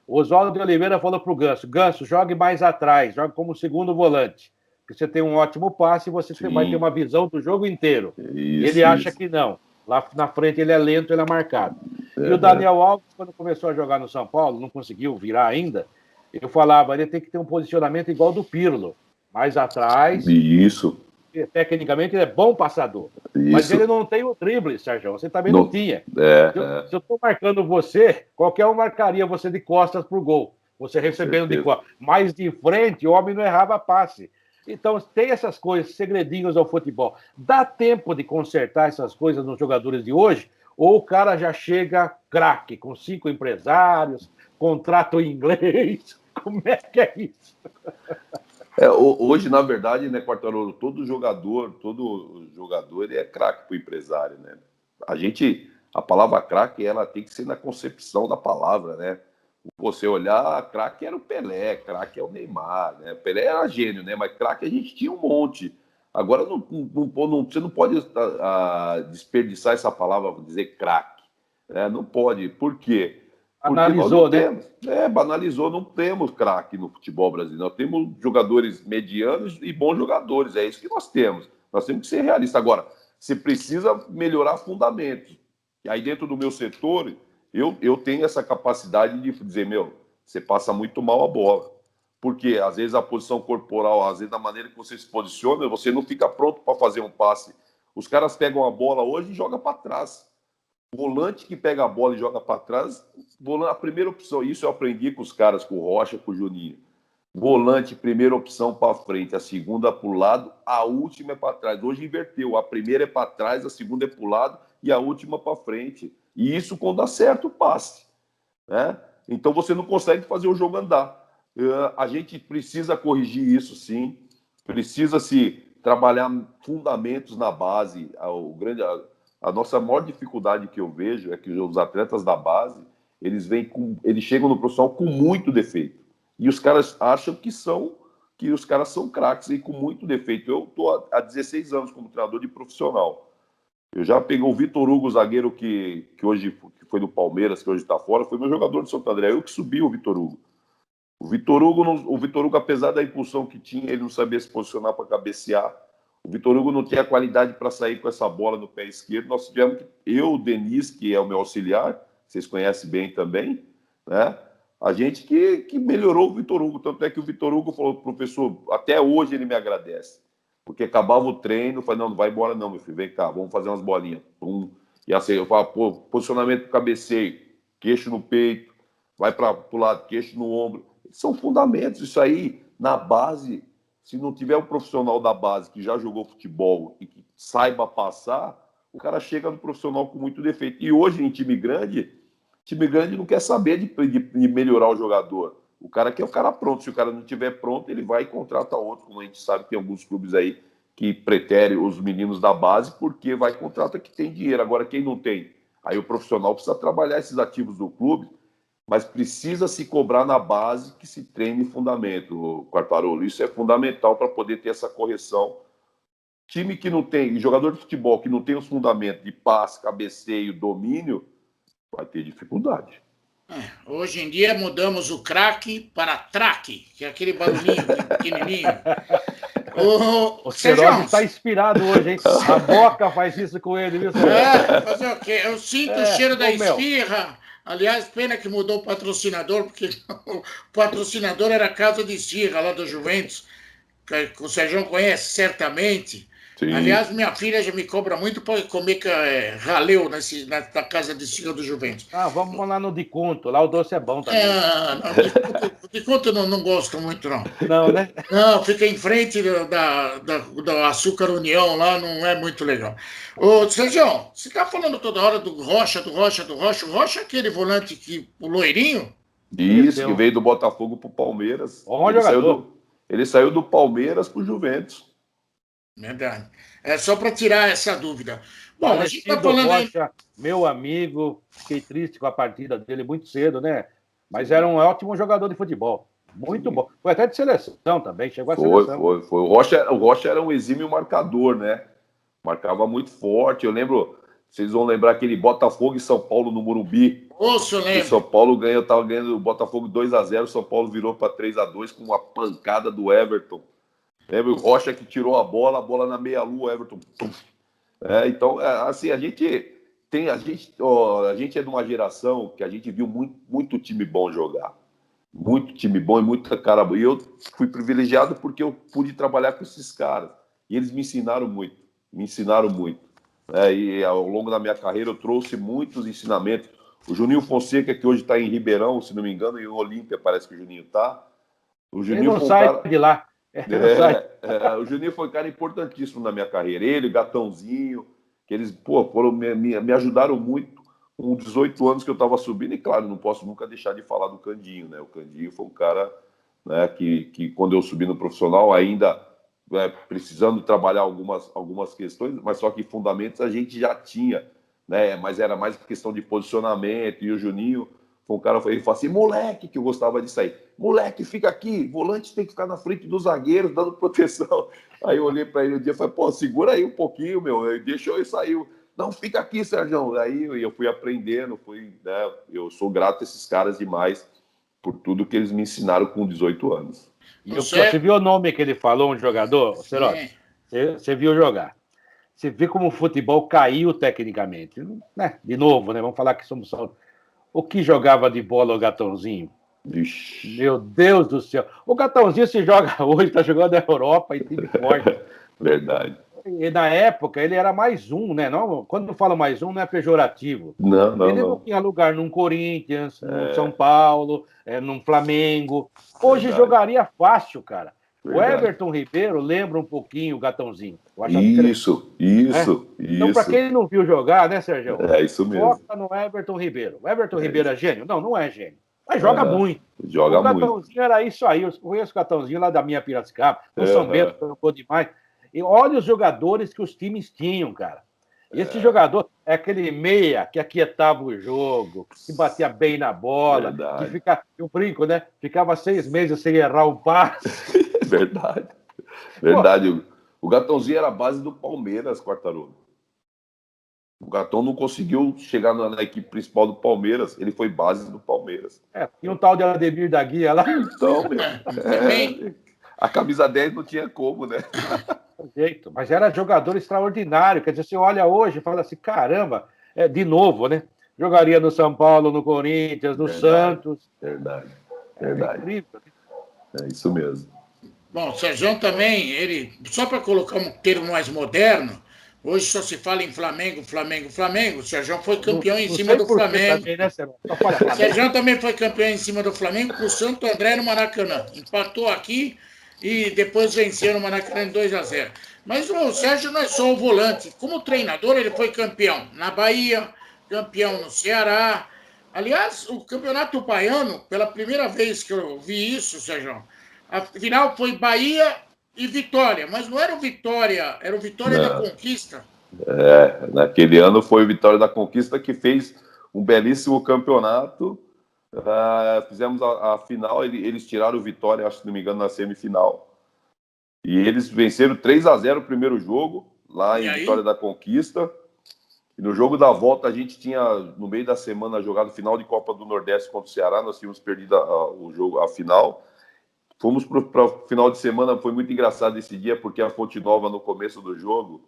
O Oswaldo de Oliveira falou para o Ganso: Ganso, jogue mais atrás, jogue como segundo volante. Porque você tem um ótimo passe e você vai ter uma visão do jogo inteiro. Ele acha que não. Lá na frente ele é lento, ele é marcado. E o Daniel Alves, quando começou a jogar no São Paulo, não conseguiu virar ainda, eu falava: ele tem que ter um posicionamento igual do Pirlo. Mais atrás. Isso. Tecnicamente, ele é bom passador. Isso. Mas ele não tem o drible, Sérgio. Você também não tinha. Se eu estou marcando você, qualquer um marcaria você de costas para o gol. Você recebendo de costas. Mas de frente, o homem não errava passe. Então, tem essas coisas, segredinhos ao futebol. Dá tempo de consertar essas coisas nos jogadores de hoje? Ou o cara já chega craque, com 5 empresários, contrato em inglês? Como é que é isso? Hoje, na verdade, né, Quartarolo, todo jogador ele é craque para o empresário, né? A palavra craque, ela tem que ser na concepção da palavra, né? Você olhar, craque era o Pelé, craque é o Neymar, né? Pelé era gênio, né? Mas craque a gente tinha um monte. Agora, você não pode desperdiçar essa palavra, dizer craque, né? Não pode. Por quê? Porque banalizou, nós não temos, banalizou, não temos craque no futebol brasileiro. Nós temos jogadores medianos e bons jogadores, é isso que nós temos. Nós temos que ser realistas. Agora, você precisa melhorar fundamentos. E aí, dentro do meu setor, eu tenho essa capacidade de dizer: você passa muito mal a bola. Porque, às vezes, a posição corporal, às vezes, a maneira que você se posiciona, você não fica pronto para fazer um passe. Os caras pegam a bola hoje e jogam para trás. Volante que pega a bola e joga para trás, a primeira opção, isso eu aprendi com os caras, com o Rocha, com o Juninho. Volante, primeira opção para frente, a segunda para o lado, a última é para trás. Hoje inverteu, a primeira é para trás, a segunda é para o lado e a última para frente. E isso quando dá certo o passe, né? Então você não consegue fazer o jogo andar. A gente precisa corrigir isso, sim. Precisa se trabalhar fundamentos na base. A nossa maior dificuldade que eu vejo é que os atletas da base, eles chegam no profissional com muito defeito. E os caras acham que os caras são craques e com muito defeito. Eu estou há 16 anos como treinador de profissional. Eu já peguei o Vitor Hugo, zagueiro que hoje que foi do Palmeiras, que hoje está fora, foi meu jogador de Santo André. Eu que subi o Vitor Hugo. O Vitor Hugo, apesar da impulsão que tinha, ele não sabia se posicionar para cabecear. O Vitor Hugo não tinha qualidade para sair com essa bola no pé esquerdo. Nós tivemos o Denis, que é o meu auxiliar, vocês conhecem bem também, né? A gente que melhorou o Vitor Hugo. Tanto é que o Vitor Hugo falou: professor, até hoje ele me agradece. Porque acabava o treino, eu falei: não vai embora não, meu filho, vem cá, vamos fazer umas bolinhas. Pum. E assim, eu falo: posicionamento do cabeceio, queixo no peito, vai para o lado, queixo no ombro. São fundamentos. Isso aí, na base, se não tiver um profissional da base que já jogou futebol e que saiba passar, o cara chega no profissional com muito defeito. E hoje, em time grande não quer saber de melhorar o jogador. O cara quer o cara pronto. Se o cara não estiver pronto, ele vai e contrata outro. Como a gente sabe, tem alguns clubes aí que preterem os meninos da base porque vai e contrata que tem dinheiro. Agora, quem não tem? Aí o profissional precisa trabalhar esses ativos do clube, mas precisa se cobrar na base que se treine fundamento, Quartarolo. Isso é fundamental para poder ter essa correção. Time que não tem, jogador de futebol que não tem os fundamentos de passe, cabeceio, domínio, vai ter dificuldade. Hoje em dia mudamos o craque para traque, que é aquele barulhinho pequenininho. O Seródio está inspirado hoje, hein? A Boca faz isso com ele, viu, Seródio? Fazer o quê? Eu sinto o cheiro da esfirra. Aliás, pena que mudou o patrocinador, porque o patrocinador era a Casa de Esfirra, lá do Juventus, que o Sérgio conhece certamente. Sim. Aliás, minha filha já me cobra muito para comer raleu na Casa de Esfirra do Juventus. Vamos lá no de conto, lá o doce é bom também. De conto eu não gosto muito, não. Não, né? Não, fica em frente da Açúcar União lá, não é muito legal. Ô, Sérgio, você tá falando toda hora do Rocha. O Rocha é aquele volante o loirinho? Isso, que veio do Botafogo pro Palmeiras. Ele saiu do Palmeiras pro Juventus. Verdade. É só para tirar essa dúvida. Bom, a gente tá falando Rocha, meu amigo, fiquei triste com a partida dele muito cedo, né? Mas era um ótimo jogador de futebol. Muito bom. Foi até de seleção também, chegou à seleção. Foi. O Rocha era um exímio marcador, né? Marcava muito forte. Eu lembro, vocês vão lembrar aquele Botafogo e São Paulo no Morumbi. Nossa, eu lembro. O São Paulo estava ganhando o Botafogo 2-0, o São Paulo virou para 3-2 com uma pancada do Everton. Lembra o Rocha que tirou a bola na meia-lua, Everton. Então, assim, a gente é de uma geração que a gente viu muito time bom jogar. Muito time bom e muita cara boa. E eu fui privilegiado porque eu pude trabalhar com esses caras. E eles me ensinaram muito. E ao longo da minha carreira eu trouxe muitos ensinamentos. O Juninho Fonseca, que hoje está em Ribeirão, se não me engano, em Olímpia, parece que o Juninho está. Ele não sai de lá. O Juninho foi um cara importantíssimo na minha carreira. Ele, o Gatãozinho, que eles me ajudaram muito com 18 anos que eu estava subindo. E claro, não posso nunca deixar de falar do Candinho, né? O Candinho foi um cara, né, que quando eu subi no profissional, ainda precisando trabalhar algumas questões, mas só que fundamentos a gente já tinha, né? Mas era mais questão de posicionamento. E o Juninho foi um cara, ele falou assim: moleque, que eu gostava de sair. Moleque, fica aqui, volante tem que ficar na frente dos zagueiros, dando proteção. Aí eu olhei para ele um dia e falei: pô, segura aí um pouquinho, meu. Deixou e saiu. Não, fica aqui, Sérgio. Aí eu fui aprendendo, né, eu sou grato a esses caras demais por tudo que eles me ensinaram com 18 anos. Você viu o nome que ele falou, um jogador? Você viu jogar. Você vê como o futebol caiu tecnicamente. Né? De novo, né? Vamos falar que somos só... O que jogava de bola o Gatãozinho? Ixi. Meu Deus do céu. O Gatãozinho se joga hoje, está jogando na Europa e time forte. Verdade. E na época ele era mais um, né? Não, quando falo mais um, não é pejorativo. Ele não tinha lugar num Corinthians, no São Paulo, num Flamengo. Hoje jogaria fácil, cara. Verdade. O Everton Ribeiro lembra um pouquinho o Gatãozinho. Isso. Então, para quem não viu jogar, né, Sérgio? É isso mesmo. Foca no Everton Ribeiro. O Everton Ribeiro é gênio? Não é gênio. Mas joga muito. Joga o Gatãozinho era isso aí. Eu conheço o Gatãozinho lá da minha Piracicaba. No São Bento, jogou demais. E olha os jogadores que os times tinham, cara. E esse jogador é aquele meia que aquietava o jogo, que batia bem na bola, que fica, eu brinco, né? Ficava 6 meses sem errar um passe. Verdade. O Gatãozinho era a base do Palmeiras, Quartarolo. O Gatão não conseguiu chegar na equipe principal do Palmeiras, ele foi base do Palmeiras. Tinha um tal de Ademir da Guia lá. Então, a camisa 10 não tinha como, né? Jeito, mas era jogador extraordinário. Quer dizer, você olha hoje e fala assim: caramba, de novo, né? Jogaria no São Paulo, no Corinthians, no Santos. Verdade. É incrível. É isso mesmo. Bom, o Sérgio também, ele, só para colocar um termo mais moderno, hoje só se fala em Flamengo. O Sérgio foi campeão em cima do Flamengo. Também, né, o Sérgio também foi campeão em cima do Flamengo com o Santo André no Maracanã. Empatou aqui e depois venceram o Maracanã 2-0. Mas o Sérgio não é só o volante. Como treinador, ele foi campeão na Bahia, campeão no Ceará. Aliás, o Campeonato Baiano, pela primeira vez que eu vi isso, Sérgio, a final foi Bahia e Vitória, mas não era o Vitória, era o Vitória da Conquista. Naquele ano foi o Vitória da Conquista que fez um belíssimo campeonato. Fizemos a final, eles tiraram o Vitória, acho que não me engano, na semifinal. E eles venceram 3-0 o primeiro jogo, lá em Vitória da Conquista. E no jogo da volta, a gente tinha, no meio da semana, jogado final de Copa do Nordeste contra o Ceará. Nós tínhamos perdido o jogo, a final. Fomos para o final de semana, foi muito engraçado esse dia, porque a Fonte Nova, no começo do jogo,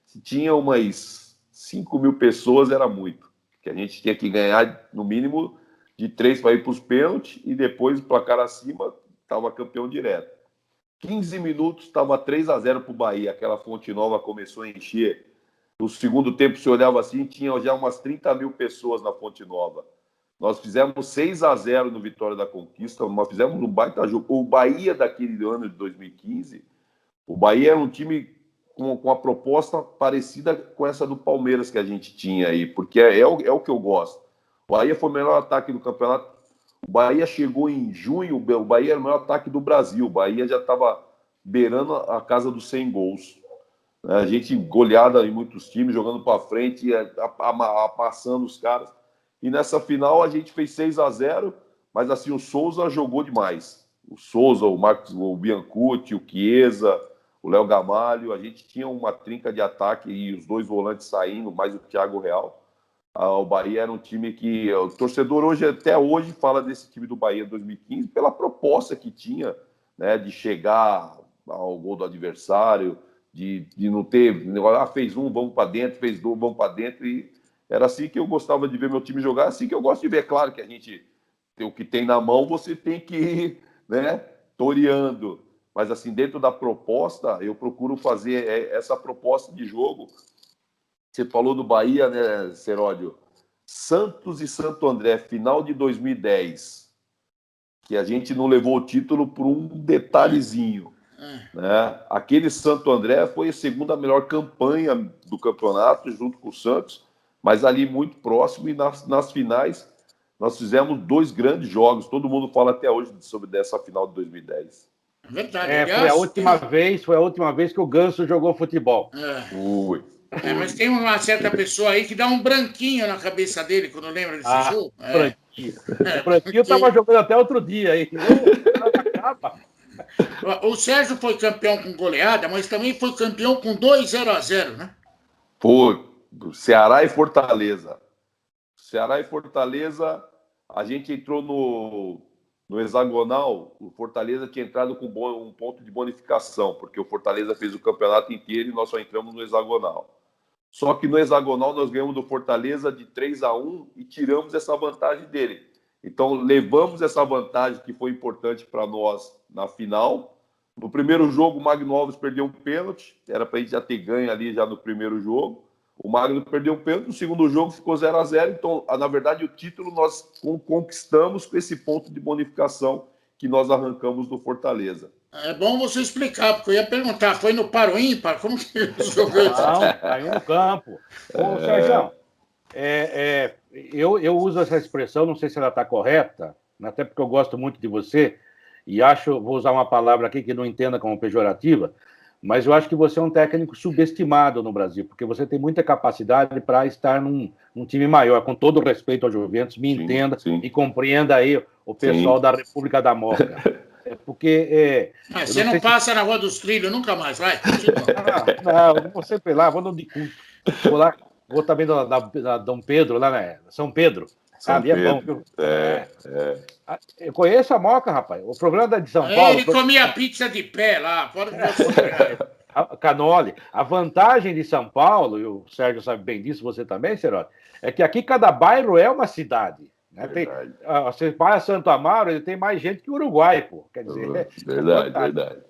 se tinha umas 5 mil pessoas, era muito. Que a gente tinha que ganhar, no mínimo, de 3 para ir para os pênaltis, e depois, placar acima, estava campeão direto. 15 minutos, estava 3-0 para o Bahia. Aquela Fonte Nova começou a encher. No segundo tempo, se olhava assim, tinha já umas 30 mil pessoas na Fonte Nova. Nós fizemos 6-0 no Vitória da Conquista, nós fizemos um baita jogo. O Bahia daquele ano de 2015, o Bahia era um time com a proposta parecida com essa do Palmeiras que a gente tinha aí, porque é o que eu gosto. O Bahia foi o melhor ataque do campeonato. O Bahia chegou em junho, o Bahia era o melhor ataque do Brasil. O Bahia já estava beirando a casa dos 100 gols. A gente goleada em muitos times, jogando para frente, amassando os caras. E nessa final a gente fez 6-0, mas assim, o Souza jogou demais. O Souza, o Marcos, o Biancucci, o Chiesa, o Léo Gamalho, a gente tinha uma trinca de ataque e os dois volantes saindo, mais o Thiago Real. O Bahia era um time que o torcedor até hoje fala desse time do Bahia 2015 pela proposta que tinha, né, de chegar ao gol do adversário, de não ter, fez um, vamos para dentro, fez dois, vamos para dentro, e era assim que eu gostava de ver meu time jogar, assim que eu gosto de ver. Claro que a gente tem o que tem na mão, você tem que ir, né, toreando, mas assim, dentro da proposta, eu procuro fazer essa proposta de jogo. Você falou do Bahia, né, Seródio? Santos e Santo André, final de 2010, que a gente não levou o título por um detalhezinho. Né? Aquele Santo André foi a segunda melhor campanha do campeonato, junto com o Santos, mas ali muito próximo, e nas finais nós fizemos 2 grandes jogos. Todo mundo fala até hoje sobre dessa final de 2010. Verdade. Foi a última vez que o Ganso jogou futebol. Mas tem uma certa pessoa aí que dá um branquinho na cabeça dele quando lembra desse jogo. O branquinho estava jogando até outro dia aí. O Sérgio foi campeão com goleada, mas também foi campeão com 2-0-0, né? Foi. Ceará e Fortaleza. Ceará e Fortaleza, a gente entrou no hexagonal. O Fortaleza tinha entrado com um ponto de bonificação, porque o Fortaleza fez o campeonato inteiro e nós só entramos no hexagonal. Só que no hexagonal nós ganhamos do Fortaleza de 3-1 e tiramos essa vantagem dele. Então, levamos essa vantagem que foi importante para nós na final. No primeiro jogo, o Magno Alves perdeu um pênalti. Era para a gente já ter ganho ali já no primeiro jogo. O Magno perdeu um pênalti. No segundo jogo, ficou 0-0. Então, na verdade, o título nós conquistamos com esse ponto de bonificação que nós arrancamos do Fortaleza. É bom você explicar, porque eu ia perguntar, foi no par ou ímpar? Como que jogou isso? Não, caiu no campo. Ô, Sérgio, eu uso essa expressão, não sei se ela está correta, até porque eu gosto muito de você, e vou usar uma palavra aqui que não entenda como pejorativa, mas eu acho que você é um técnico subestimado no Brasil, porque você tem muita capacidade para estar num time maior, com todo o respeito ao Juventus, entenda e compreenda aí o pessoal da República da Moca. Porque... você não passa na Rua dos Trilhos nunca mais, vai. Não, vou sempre lá, vou no de culto. Vou também na Dom Pedro, lá na São Pedro. Ali é bom, viu? Eu conheço a Moca, rapaz. O problema de São Paulo... Ele comia pizza de pé lá, fora de você. Canole. A vantagem de São Paulo, e o Sérgio sabe bem disso, você também, Seródio, é que aqui cada bairro é uma cidade. Né? Você vai a Santo Amaro, ele tem mais gente que o Uruguai, pô. Quer dizer, verdade.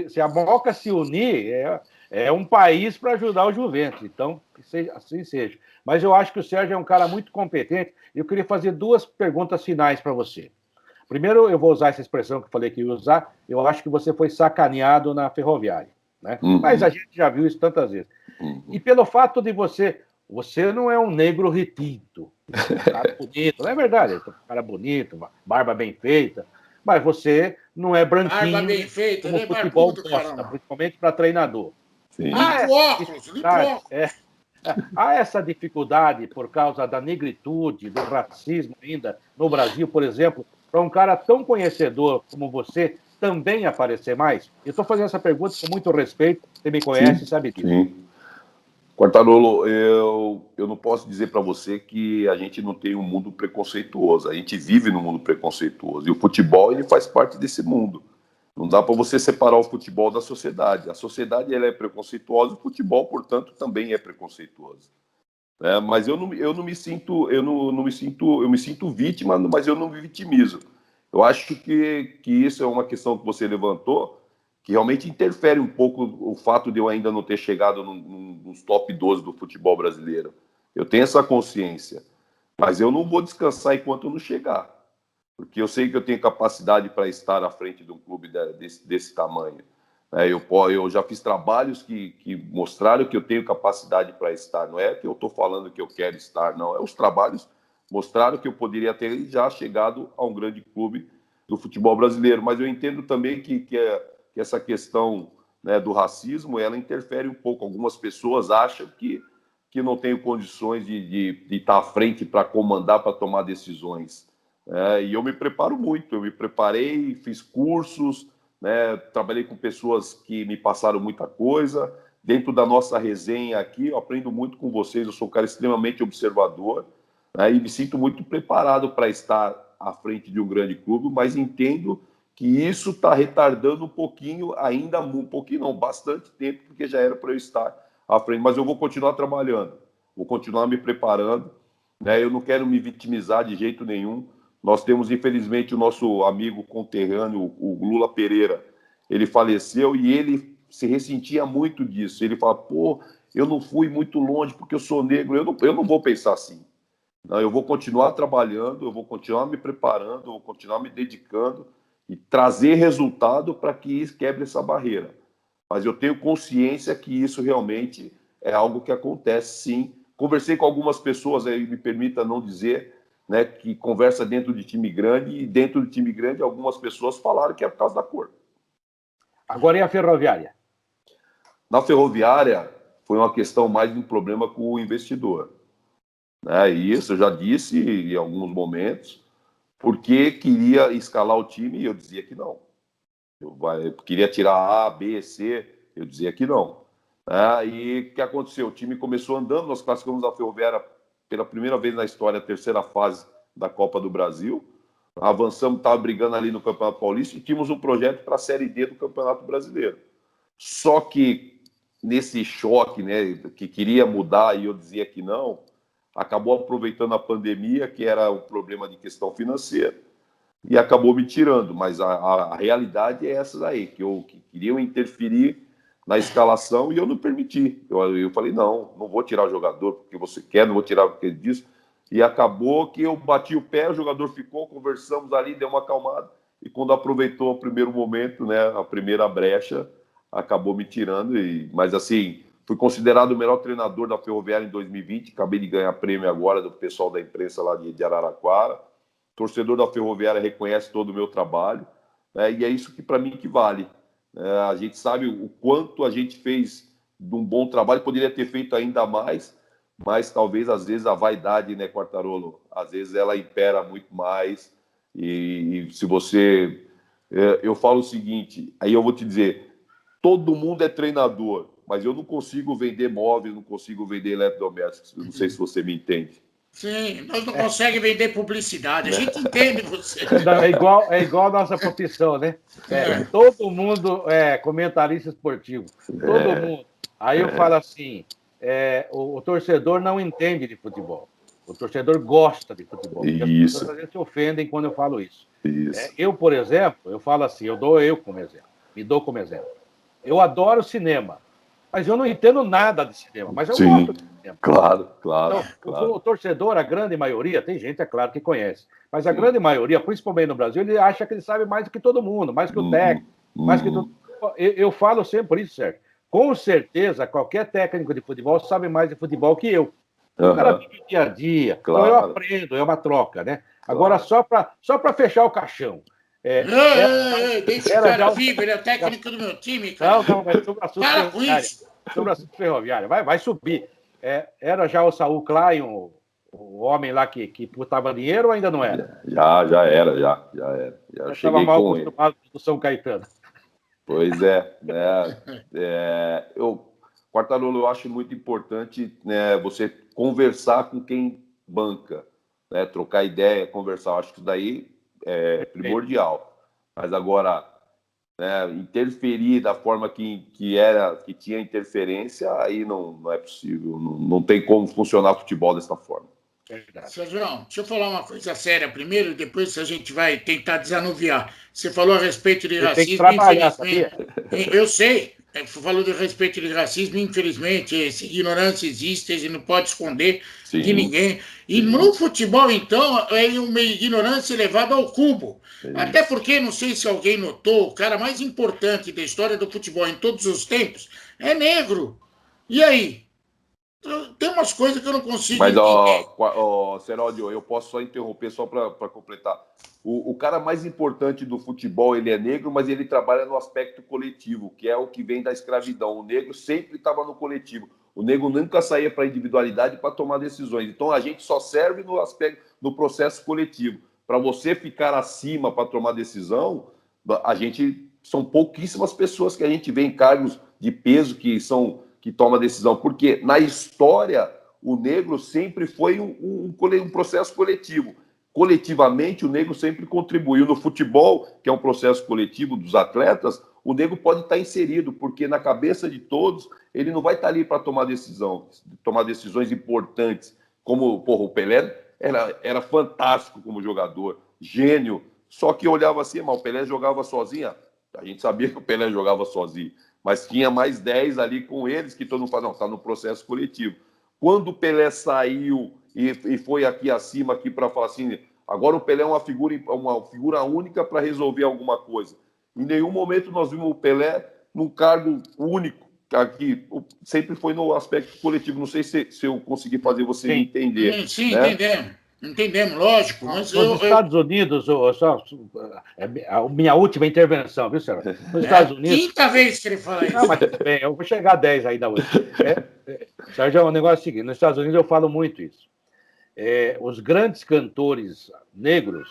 Se a Moca se unir, é um país para ajudar o Juventus. Então, que assim seja. Mas eu acho que o Sérgio é um cara muito competente. Eu queria fazer 2 perguntas finais para você. Primeiro, eu vou usar essa expressão que eu falei que ia usar, eu acho que você foi sacaneado na Ferroviária, né? Mas a gente já viu isso tantas vezes. E pelo fato de você não é um negro retinto, um cara bonito, não é verdade, é um cara bonito, barba bem feita, mas você não é branquinho, Barba bem feita, como ele o é futebol barbudo, gosta, caramba. principalmente para treinador. Sim. Limpa o óculos, limpa o óculos. Há essa dificuldade por causa da negritude, do racismo ainda no Brasil, por exemplo, para um cara tão conhecedor como você também aparecer mais? Eu estou fazendo essa pergunta com muito respeito, você me conhece e sabe disso. Sim. Quartarolo, eu não posso dizer para você que a gente não tem um mundo preconceituoso. A gente vive num mundo preconceituoso. E o futebol, ele faz parte desse mundo. Não dá para você separar o futebol da sociedade. A sociedade, ela é preconceituosa, o futebol, portanto, também é preconceituoso. Mas eu não me sinto, eu me sinto vítima, mas eu não me vitimizo. Eu acho que isso é uma questão que você levantou, que realmente interfere um pouco o fato de eu ainda não ter chegado nos top 12 do futebol brasileiro. Eu tenho essa consciência, mas eu não vou descansar enquanto eu não chegar, porque eu sei que eu tenho capacidade para estar à frente de um clube desse tamanho. Eu já fiz trabalhos que mostraram que eu tenho capacidade para estar. Não é que eu estou falando que eu quero estar, não. Os trabalhos mostraram que eu poderia ter já chegado a um grande clube do futebol brasileiro. Mas eu entendo também que essa questão, né, do racismo, ela interfere um pouco. Algumas pessoas acham que não tenho condições de estar à frente para comandar, para tomar decisões. E eu me preparo muito. Eu me preparei, fiz cursos, né, trabalhei com pessoas que me passaram muita coisa. Dentro da nossa resenha aqui, eu aprendo muito com vocês. Eu sou um cara extremamente observador, né, e me sinto muito preparado para estar à frente de um grande clube, mas entendo que isso está retardando um pouquinho, ainda um pouquinho não, bastante tempo, porque já era para eu estar à frente. Mas eu vou continuar trabalhando, vou continuar me preparando, né? Eu não quero me vitimizar de jeito nenhum. Nós temos, infelizmente, o nosso amigo conterrâneo, o Lula Pereira. Ele faleceu e ele se ressentia muito disso. Ele fala, pô, eu não fui muito longe porque eu sou negro. Eu não vou pensar assim. Não, eu vou continuar trabalhando, eu vou continuar me preparando, eu vou continuar me dedicando e trazer resultado para que isso quebre essa barreira. Mas eu tenho consciência que isso realmente é algo que acontece, sim. Conversei com algumas pessoas, aí me permita não dizer, né, que conversa dentro de time grande, e dentro do time grande algumas pessoas falaram que é por causa da cor. Agora, e a Ferroviária? Na Ferroviária, foi uma questão mais de um problema com o investidor. E isso eu já disse em alguns momentos, porque queria escalar o time e eu dizia que não. Eu queria tirar A, B, C, eu dizia que não. E o que aconteceu? O time começou andando, nós classificamos a Ferroviária pela primeira vez na história, a terceira fase da Copa do Brasil. Avançamos, estava brigando ali no Campeonato Paulista e tínhamos um projeto para a Série D do Campeonato Brasileiro. Só que nesse choque, né, que queria mudar e eu dizia que não, acabou aproveitando a pandemia, que era um problema de questão financeira, e acabou me tirando. Mas a realidade é essa daí, que queriam interferir na escalação e eu não permiti. Eu falei, não vou tirar o jogador porque você quer, não vou tirar porque ele disse. E acabou que eu bati o pé, o jogador ficou, conversamos ali, deu uma acalmada, e quando aproveitou o primeiro momento, né, a primeira brecha, acabou me tirando. Mas assim, fui considerado o melhor treinador da Ferroviária em 2020, acabei de ganhar prêmio agora do pessoal da imprensa lá de Araraquara. O torcedor da Ferroviária reconhece todo o meu trabalho, né, e é isso que para mim que vale. A gente sabe o quanto a gente fez de um bom trabalho, poderia ter feito ainda mais, mas talvez às vezes a vaidade, né, Quartarolo, às vezes ela impera muito mais. E se você... Eu falo o seguinte, aí eu vou te dizer, todo mundo é treinador, mas eu não consigo vender móveis, não consigo vender eletrodomésticos. Não sei se você me entende. Sim, nós não conseguimos vender publicidade, a gente entende você. É igual a nossa profissão, né? Todo mundo é comentarista esportivo, todo mundo. Aí eu falo assim, o torcedor não entende de futebol, o torcedor gosta de futebol. Porque as pessoas às vezes se ofendem quando eu falo isso. Eu, por exemplo, eu falo assim, me dou como exemplo. Eu adoro cinema, Mas eu não entendo nada de cinema, mas eu Sim, gosto de cinema. claro. Então, o torcedor, a grande maioria, tem gente, é claro, que conhece, mas a grande maioria, principalmente no Brasil, ele acha que ele sabe mais do que todo mundo, mais que o técnico, mais que todo... Eu falo sempre isso, Sérgio. Com certeza, qualquer técnico de futebol sabe mais de futebol que eu. O cara vive dia a dia. Claro. Então eu aprendo, é uma troca, né? Agora, só para fechar o caixão. Deixa o cara vivo, ele é o técnico do meu time, cara. Não, mas sobre o assunto para com isso. Sobre o assunto ferroviário. Vai subir. Era já o Saul Klein, o homem lá que botava dinheiro ou ainda não era? Já era. Eu estava mal acostumado com o São Caetano. Pois é, né? Quartarolo, eu acho muito importante, né, você conversar com quem banca, né, trocar ideia, conversar. Eu acho que isso daí é primordial. Mas agora, né, interferir da forma que tinha interferência, aí não é possível. Não tem como funcionar futebol dessa forma. Sérgio, deixa eu falar uma coisa séria primeiro, e depois a gente vai tentar desanuviar. Você falou a respeito de racismo, infelizmente. Eu sei, você falou de respeito de racismo, infelizmente, essa ignorância existe, e não pode esconder de ninguém. E no futebol, então, é uma ignorância elevada ao cubo. Até porque, não sei se alguém notou, o cara mais importante da história do futebol em todos os tempos é negro. E aí? Tem umas coisas que eu não consigo entender. Mas, Seródio, eu posso só interromper só para completar. O cara mais importante do futebol, ele é negro, mas ele trabalha no aspecto coletivo, que é o que vem da escravidão. O negro sempre estava no coletivo. O negro nunca saía para a individualidade para tomar decisões. Então, a gente só serve no processo coletivo. Para você ficar acima para tomar decisão, são pouquíssimas pessoas que a gente vê em cargos de peso que toma decisão, porque na história o negro sempre foi um processo coletivo. Coletivamente, o negro sempre contribuiu. No futebol, que é um processo coletivo dos atletas, o negro pode estar inserido, porque na cabeça de todos, ele não vai estar ali para tomar decisões importantes, como o Pelé era fantástico como jogador, gênio, só que olhava assim, mas o Pelé jogava sozinho, a gente sabia que o Pelé jogava sozinho, mas tinha mais 10 ali com eles, que todo mundo fala, não, está no processo coletivo. Quando o Pelé saiu e foi aqui acima aqui para falar assim, agora o Pelé é uma figura única para resolver alguma coisa. Em nenhum momento nós vimos o Pelé num cargo único, aqui sempre foi no aspecto coletivo. Não sei se eu consegui fazer você entender. Sim, né? Entendemos, lógico. Mas nos Estados Unidos, a minha última intervenção, viu, senhor? Nos Estados Unidos. Quinta vez que ele fala isso. Não, mas tudo bem, eu vou chegar a 10 ainda hoje. Sérgio, o negócio é o seguinte: nos Estados Unidos eu falo muito isso. Os grandes cantores negros,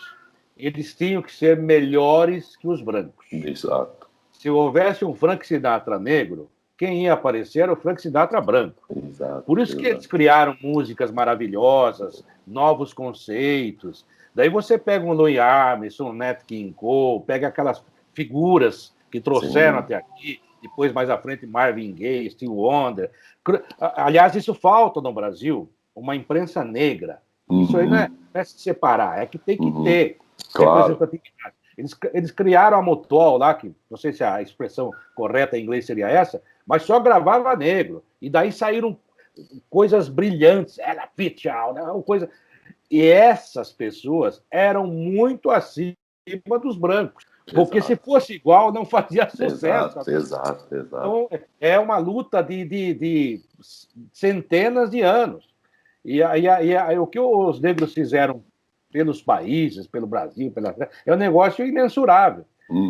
eles tinham que ser melhores que os brancos. Exato. Se houvesse um Frank Sinatra negro, quem ia aparecer era o Frank Sinatra branco. Exato, por isso que eles criaram músicas maravilhosas, novos conceitos. Daí você pega um Louis Armstrong, um Nat King Cole, pega aquelas figuras que trouxeram até aqui, depois mais à frente Marvin Gaye, Stevie Wonder. Aliás, isso falta no Brasil, uma imprensa negra. Isso aí não é se separar, é que tem que ter. Claro. Eles criaram a Motol lá, que não sei se a expressão correta em inglês seria essa, mas só gravava negro. E daí saíram coisas brilhantes. Ela Pitchell, né? Coisa... E essas pessoas eram muito acima dos brancos. Porque se fosse igual, não fazia sucesso. Exato. Então, é uma luta de centenas de anos. E o que os negros fizeram pelos países, pelo Brasil, é um negócio imensurável.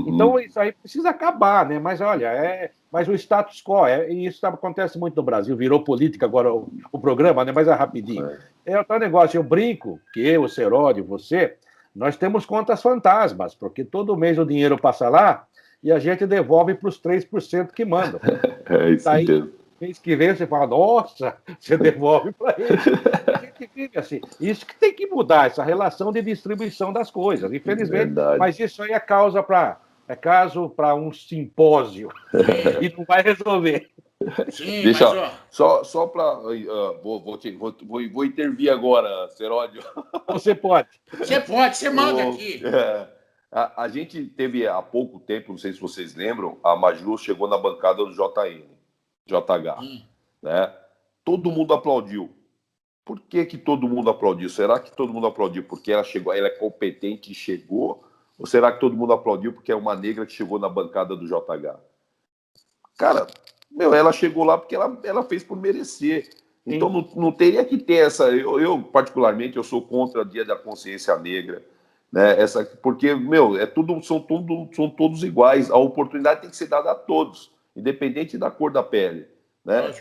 Então, isso aí precisa acabar, né? Mas, olha, mas o status quo, e isso acontece muito no Brasil, virou política agora o programa, né? Mas é rapidinho. É outro negócio, eu brinco, que eu, o Seródio, você, nós temos contas fantasmas, porque todo mês o dinheiro passa lá e a gente devolve para os 3% que mandam. É isso mesmo. Mês que vem você fala, nossa, você devolve para ele. A gente vive assim. Isso que tem que mudar, essa relação de distribuição das coisas, infelizmente. Mas isso aí é caso para um simpósio e não vai resolver. Sim, deixa, mas, só para... vou intervir agora, Seródio. Você pode. Você manda aqui. A gente teve há pouco tempo, não sei se vocês lembram, a Maju chegou na bancada do JN. JH, né? Todo mundo aplaudiu. Por que todo mundo aplaudiu? Será que todo mundo aplaudiu porque ela chegou, ela é competente e chegou? Ou será que todo mundo aplaudiu porque é uma negra que chegou na bancada do JH? Cara, ela chegou lá porque ela fez por merecer. Então não teria que ter essa. Eu particularmente, eu sou contra o Dia da Consciência Negra, né? Porque, são todos iguais. A oportunidade tem que ser dada a todos, independente da cor da pele, né?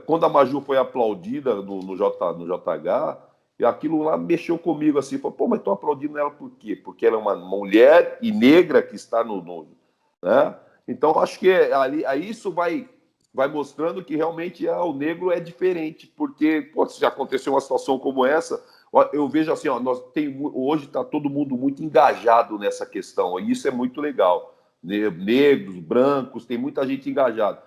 Quando a Maju foi aplaudida no JH, e aquilo lá mexeu comigo assim, falou, pô, mas estão aplaudindo ela por quê? Porque ela é uma mulher e negra que está né? Então, acho que aí isso vai mostrando que realmente o negro é diferente, porque pô, se já aconteceu uma situação como essa, eu vejo assim, hoje está todo mundo muito engajado nessa questão, e isso é muito legal. Negros, brancos, tem muita gente engajada.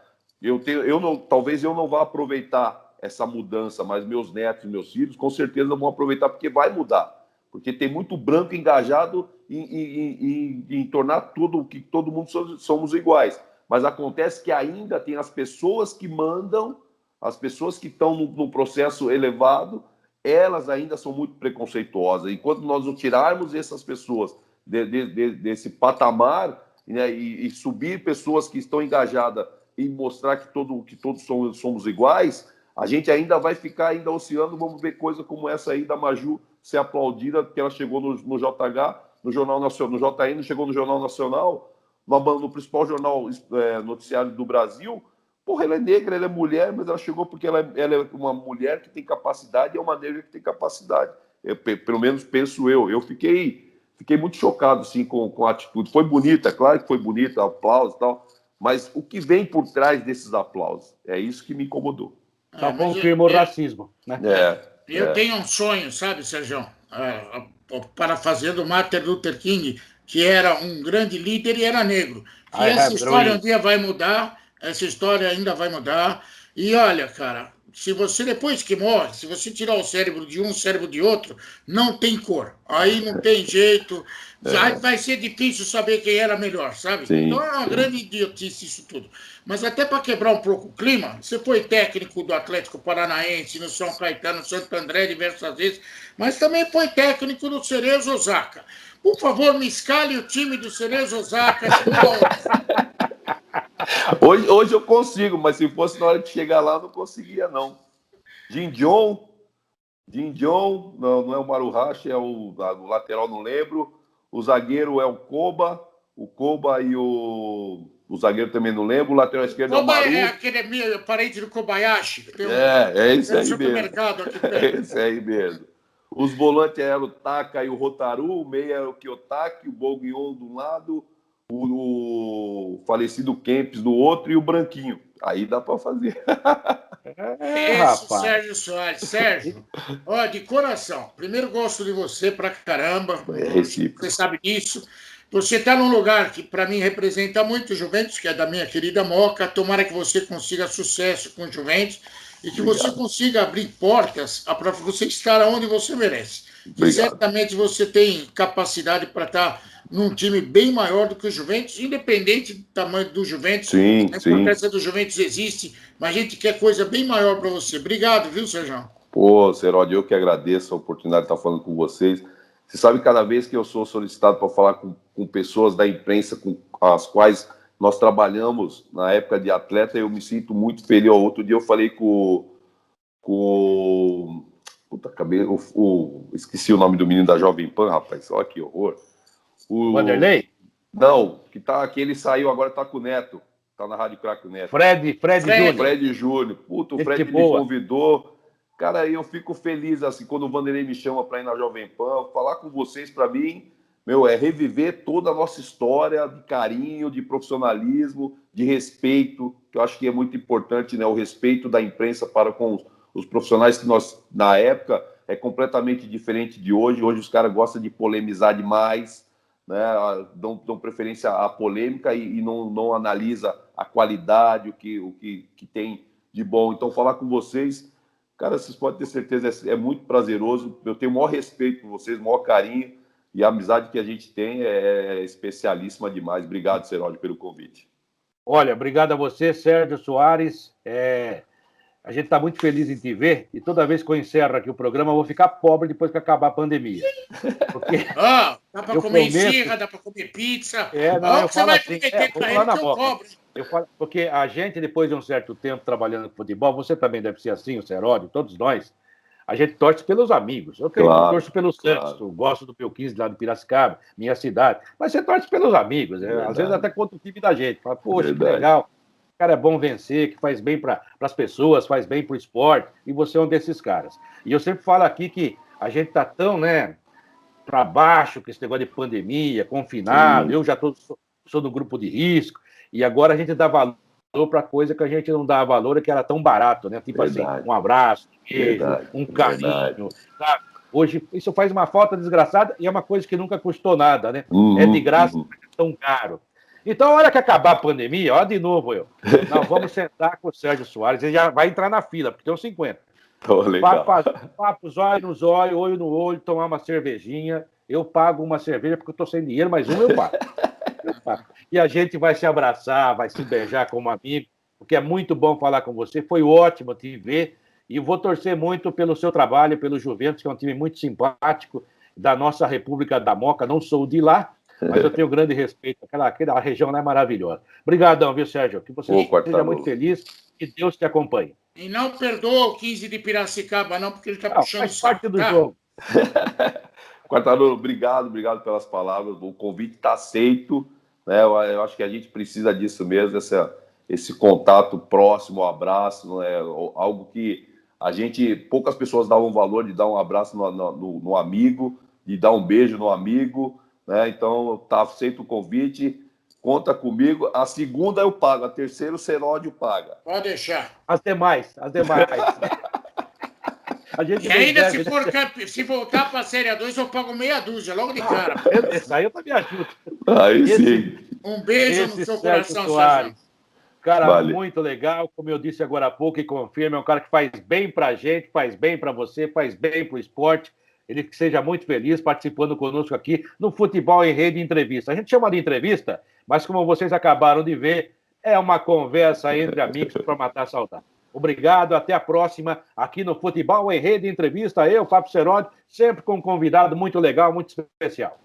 Talvez eu não vá aproveitar essa mudança, mas meus netos e meus filhos com certeza vão aproveitar, porque vai mudar. Porque tem muito branco engajado em tornar tudo que todo mundo somos iguais. Mas acontece que ainda tem as pessoas que mandam, as pessoas que estão no processo elevado, elas ainda são muito preconceituosas. Enquanto nós não tirarmos essas pessoas desse patamar, né, e subir pessoas que estão engajadas e mostrar que todos somos iguais, a gente ainda vai ficar ainda oscilando. Vamos ver coisa como essa aí da Maju ser aplaudida, porque ela chegou no JH, no Jornal Nacional, no JN, chegou no Jornal Nacional, no principal jornal noticiário do Brasil. Porra, ela é negra, ela é mulher, mas ela chegou porque ela é uma mulher que tem capacidade e é uma negra que tem capacidade. Pelo menos penso eu. Eu fiquei muito chocado assim, com a atitude. Foi bonita, claro que foi bonita, aplausos e tal, mas o que vem por trás desses aplausos? É isso que me incomodou. Só confirma o racismo, né? Eu tenho um sonho, sabe, Sérgio? Parafraseando Martin Luther King, que era um grande líder e era negro. E essa história um dia vai mudar, essa história ainda vai mudar. E olha, cara, se você, depois que morre, se você tirar o cérebro de um, o cérebro de outro, não tem cor. Aí não tem jeito. Vai ser difícil saber quem era melhor, sabe? Sim, então é uma grande idiotice isso tudo. Mas até para quebrar um pouco o clima, você foi técnico do Atlético Paranaense, no São Caetano, no Santo André diversas vezes, mas também foi técnico do Cerezo Osaka. Por favor, me escale o time do Cerezo Osaka. Hoje eu consigo, mas se fosse na hora de chegar lá, eu não conseguia, não. Jim John, não é o Maruhashi, é o lateral, não lembro. O zagueiro é o Koba e o zagueiro também não lembro. O lateral esquerdo é o Maru. É aquele parente do Kobayashi. É esse aí mesmo. Esse aí mesmo. Os volantes eram o Taka e o Rotaru, o meia era o Kiyotaki, o Bognon de um lado, o falecido Kempis do outro e o Branquinho. Aí dá para fazer. Rapaz. Sérgio Soares. Sérgio, de coração, primeiro gosto de você pra caramba. Você sabe disso. Você está num lugar que, para mim, representa muito o Juventus, que é da minha querida Moca. Tomara que você consiga sucesso com o Juventus e que você consiga abrir portas para você estar onde você merece. E certamente você tem capacidade para estar num time bem maior do que o Juventus, independente do tamanho do Juventus. Sim. A importância do Juventus existe, mas a gente quer coisa bem maior para você. Obrigado, viu, Sérgio? Pô, Seródio, eu que agradeço a oportunidade de estar falando com vocês. Você sabe, cada vez que eu sou solicitado para falar com pessoas da imprensa com as quais nós trabalhamos na época de atleta, eu me sinto muito feliz. Outro dia eu falei puta, esqueci o nome do menino da Jovem Pan, rapaz. Olha que horror. Vanderlei? Não, que ele saiu, agora tá com o Neto. Tá na Rádio Crack o Neto. Fred Júnior. Fred Júnior. Puta, o Fred me convidou. Cara, eu fico feliz, assim, quando o Vanderlei me chama para ir na Jovem Pan, falar com vocês, para mim, é reviver toda a nossa história de carinho, de profissionalismo, de respeito, que eu acho que é muito importante, né? O respeito da imprensa para com os profissionais que nós, na época, é completamente diferente de hoje. Hoje os caras gostam de polemizar demais, né? Dão preferência à polêmica e não analisa a qualidade, o que tem de bom. Então, falar com vocês... Cara, vocês podem ter certeza, é muito prazeroso. Eu tenho o maior respeito por vocês, o maior carinho. E a amizade que a gente tem é especialíssima demais. Obrigado, Seródio, pelo convite. Olha, obrigado a você, Sérgio Soares. A gente está muito feliz em te ver e toda vez que eu encerro aqui o programa, eu vou ficar pobre depois que acabar a pandemia. Porque Dá para eu comer prometo... esfirra, dá para comer pizza. Não, Olha o eu que você falo vai assim, prometer vou para falar ele na que eu boca. cobro. Porque a gente, depois de um certo tempo trabalhando com futebol, você também deve ser assim, o Seródio, todos nós, a gente torce pelos amigos. Eu torço pelo Santos, eu gosto do P15 lá do Piracicaba, minha cidade. Mas você torce pelos amigos, né? Às vezes até contra o time da gente. Fala, poxa, que legal, o cara é bom vencer, que faz bem para as pessoas, faz bem para o esporte, e você é um desses caras. E eu sempre falo aqui que a gente está tão, né, para baixo com esse negócio de pandemia, confinado. Eu já sou do grupo de risco, e agora a gente dá valor para coisa que a gente não dá valor, que era tão barato, né? Tipo assim, um abraço, um beijo, um carinho, sabe? Hoje, isso faz uma falta desgraçada e é uma coisa que nunca custou nada, né? É de graça, mas é tão caro. Então, a hora que acabar a pandemia, ó, de novo eu. Nós vamos sentar com o Sérgio Soares, ele já vai entrar na fila, porque tem uns 50. Papo, zóio no zóio, olho no olho, tomar uma cervejinha. Eu pago uma cerveja porque eu estou sem dinheiro, mas uma eu pago. E a gente vai se abraçar, vai se beijar como amigo, porque é muito bom falar com você. Foi ótimo te ver. E vou torcer muito pelo seu trabalho, pelo Juventus, que é um time muito simpático, da nossa República da Moca. Não sou de lá, mas eu tenho grande respeito. Aquela região lá é maravilhosa. Obrigadão, viu, Sérgio? Que você seja muito feliz e Deus te acompanhe. E não perdoa o 15 de Piracicaba, não, porque ele está puxando o saco. Faz parte do jogo. Quartarolo, obrigado pelas palavras. O convite está aceito. Né? Eu acho que a gente precisa disso mesmo, esse contato próximo, abraço, né? Algo que poucas pessoas davam valor de dar um abraço no amigo, de dar um beijo no amigo. Né? Então, está aceito o convite. Conta comigo. A segunda eu pago, a terceira o Seródio paga. Pode deixar. As demais. E ainda se voltar para a Série 2, eu pago meia dúzia, logo de cara. Esse aí eu também ajudo. Aí sim. Um beijo no seu coração, Soares. Cara, vale. Muito legal, como eu disse agora há pouco e confirmo, é um cara que faz bem pra gente, faz bem pra você, faz bem pro esporte. Ele que seja muito feliz participando conosco aqui no Futebol em Rede Entrevista. A gente chama de entrevista, mas como vocês acabaram de ver, é uma conversa entre amigos para matar a saudade. Obrigado, até a próxima aqui no Futebol em Rede Entrevista. Eu, Fábio Seródio, sempre com um convidado muito legal, muito especial.